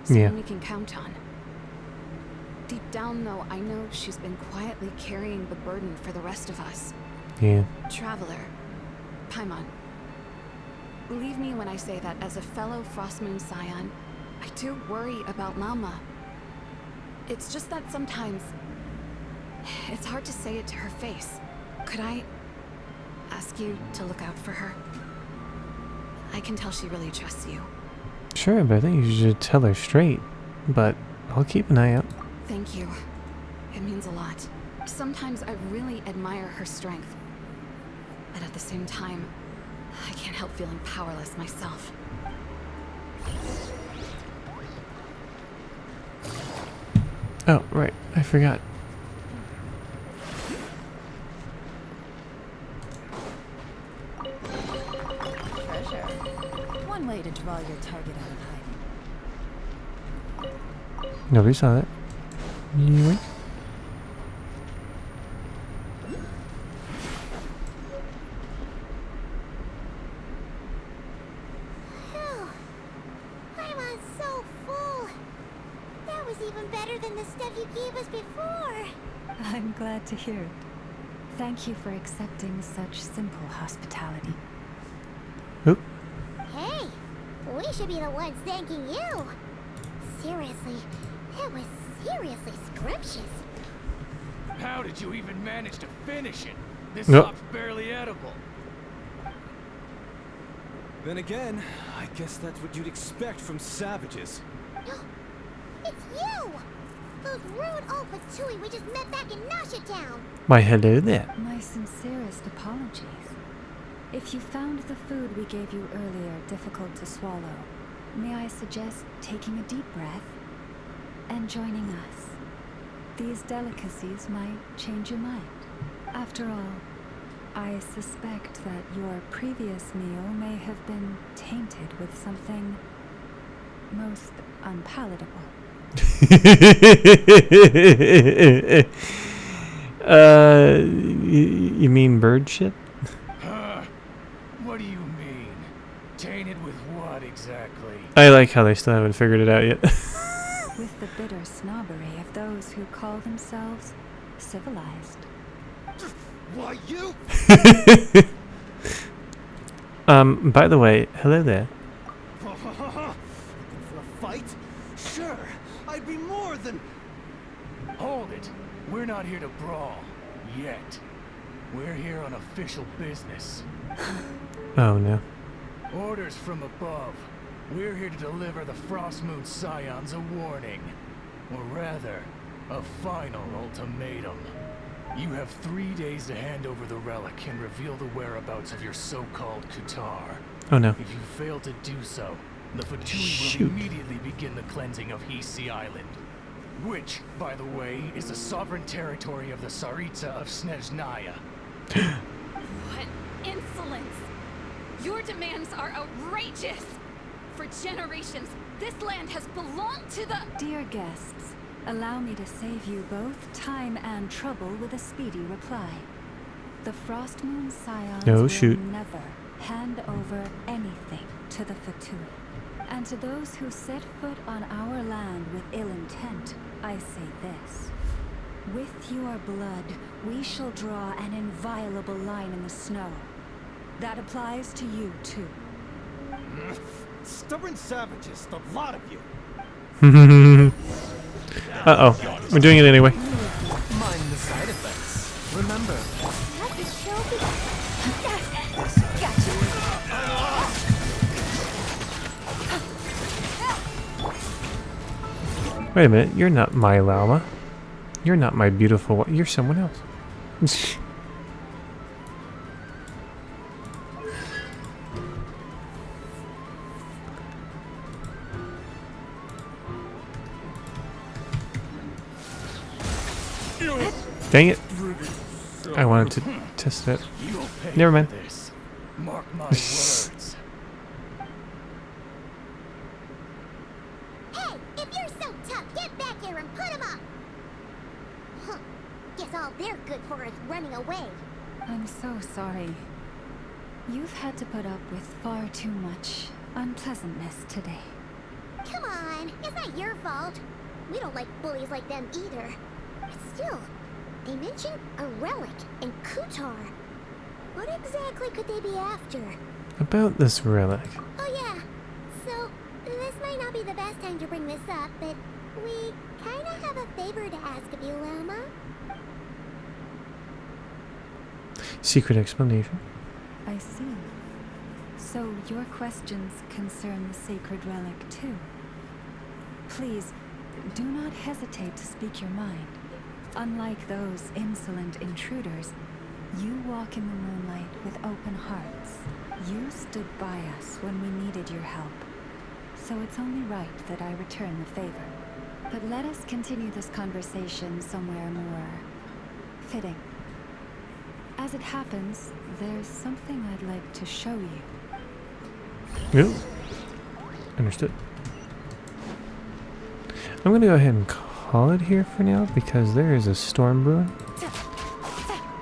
someone we can count on. Deep down, though, I know she's been quietly carrying the burden for the rest of us. Yeah. Traveler, Paimon, believe me when I say that as a fellow Frost Moon Scion, I do worry about Llama. It's just that sometimes it's hard to say it to her face. Could I ask you to look out for her? I can tell she really trusts you. Sure, but I think you should tell her straight. But I'll keep an eye out. Thank you. It means a lot. Sometimes I really admire her strength. But at the same time, I can't help feeling powerless myself. Oh, right. I forgot. Treasure. One way to draw your target out of hiding. Nobody saw that. Yoink. Phew. I'm so full. That was even better than the stuff you gave us before. I'm glad to hear it. Thank you for accepting such simple hospitality. Oop. Hey, we should be the ones thanking you. Seriously, that was seriously scrumptious. How did you even manage to finish it? This Nope. stuff's barely edible. Then again, I guess that's what you'd expect from savages. It's you! Those rude old Fatui we just met back in Nasha Town. Why, hello there. My sincerest apologies. If you found the food we gave you earlier difficult to swallow, may I suggest taking a deep breath and joining us? These delicacies might change your mind. After all, I suspect that your previous meal may have been tainted with something most unpalatable. You mean bird shit? What do you mean? Tainted with what exactly? I like how they still haven't figured it out yet. With the bitter snobbery of those who call themselves civilized. Why you? By the way, hello there. Looking for a fight? Sure, I'd be more than... Hold it. We're not here to brawl. Yet. We're here on official business. Oh no. Orders from above. We're here to deliver the Frostmoon Scions a warning. Or rather, a final ultimatum. You have 3 days to hand over the relic and reveal the whereabouts of your so-called Kutar. Oh no. If you fail to do so, the Fatui Shoot. will immediately begin the cleansing of Hisi Island. Which, by the way, is the sovereign territory of the Tsaritsa of Snezhnaya. What insolence! Your demands are outrageous! For generations, this land has belonged to the— Dear guests, allow me to save you both time and trouble with a speedy reply. The Frostmoon Scions will never hand over anything to the Fatui. And to those who set foot on our land with ill intent, I say this. With your blood, we shall draw an inviolable line in the snow. That applies to you, too. Stubborn savages, the lot of you. Uh-oh. We're doing it anyway. Mind the side effects. Remember. Wait a minute. You're not my llama. You're not my beautiful... You're someone else. Dang it. I wanted to test it. Never mind. Mark my words. Hey, if you're so tough, get back here and put him up! Huh. Guess all they're good for is running away. I'm so sorry. You've had to put up with far too much unpleasantness today. Come on, it's not your fault. We don't like bullies like them either. But still, they mentioned a relic and Kutar. What exactly could they be after? About this relic. Oh yeah, so this might not be the best time to bring this up, but we kinda have a favor to ask of you, Lama. Secret explanation. I see. So your questions concern the sacred relic too. Please, do not hesitate to speak your mind. Unlike those insolent intruders, you walk in the moonlight with open hearts. You stood by us when we needed your help. So it's only right that I return the favor. But let us continue this conversation somewhere more fitting. As it happens, there's something I'd like to show you. Yep. Understood. I'm gonna go ahead and call it here for now because there is a storm brewing.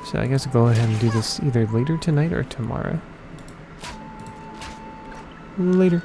So I guess I'll go ahead and do this either later tonight or tomorrow. Later.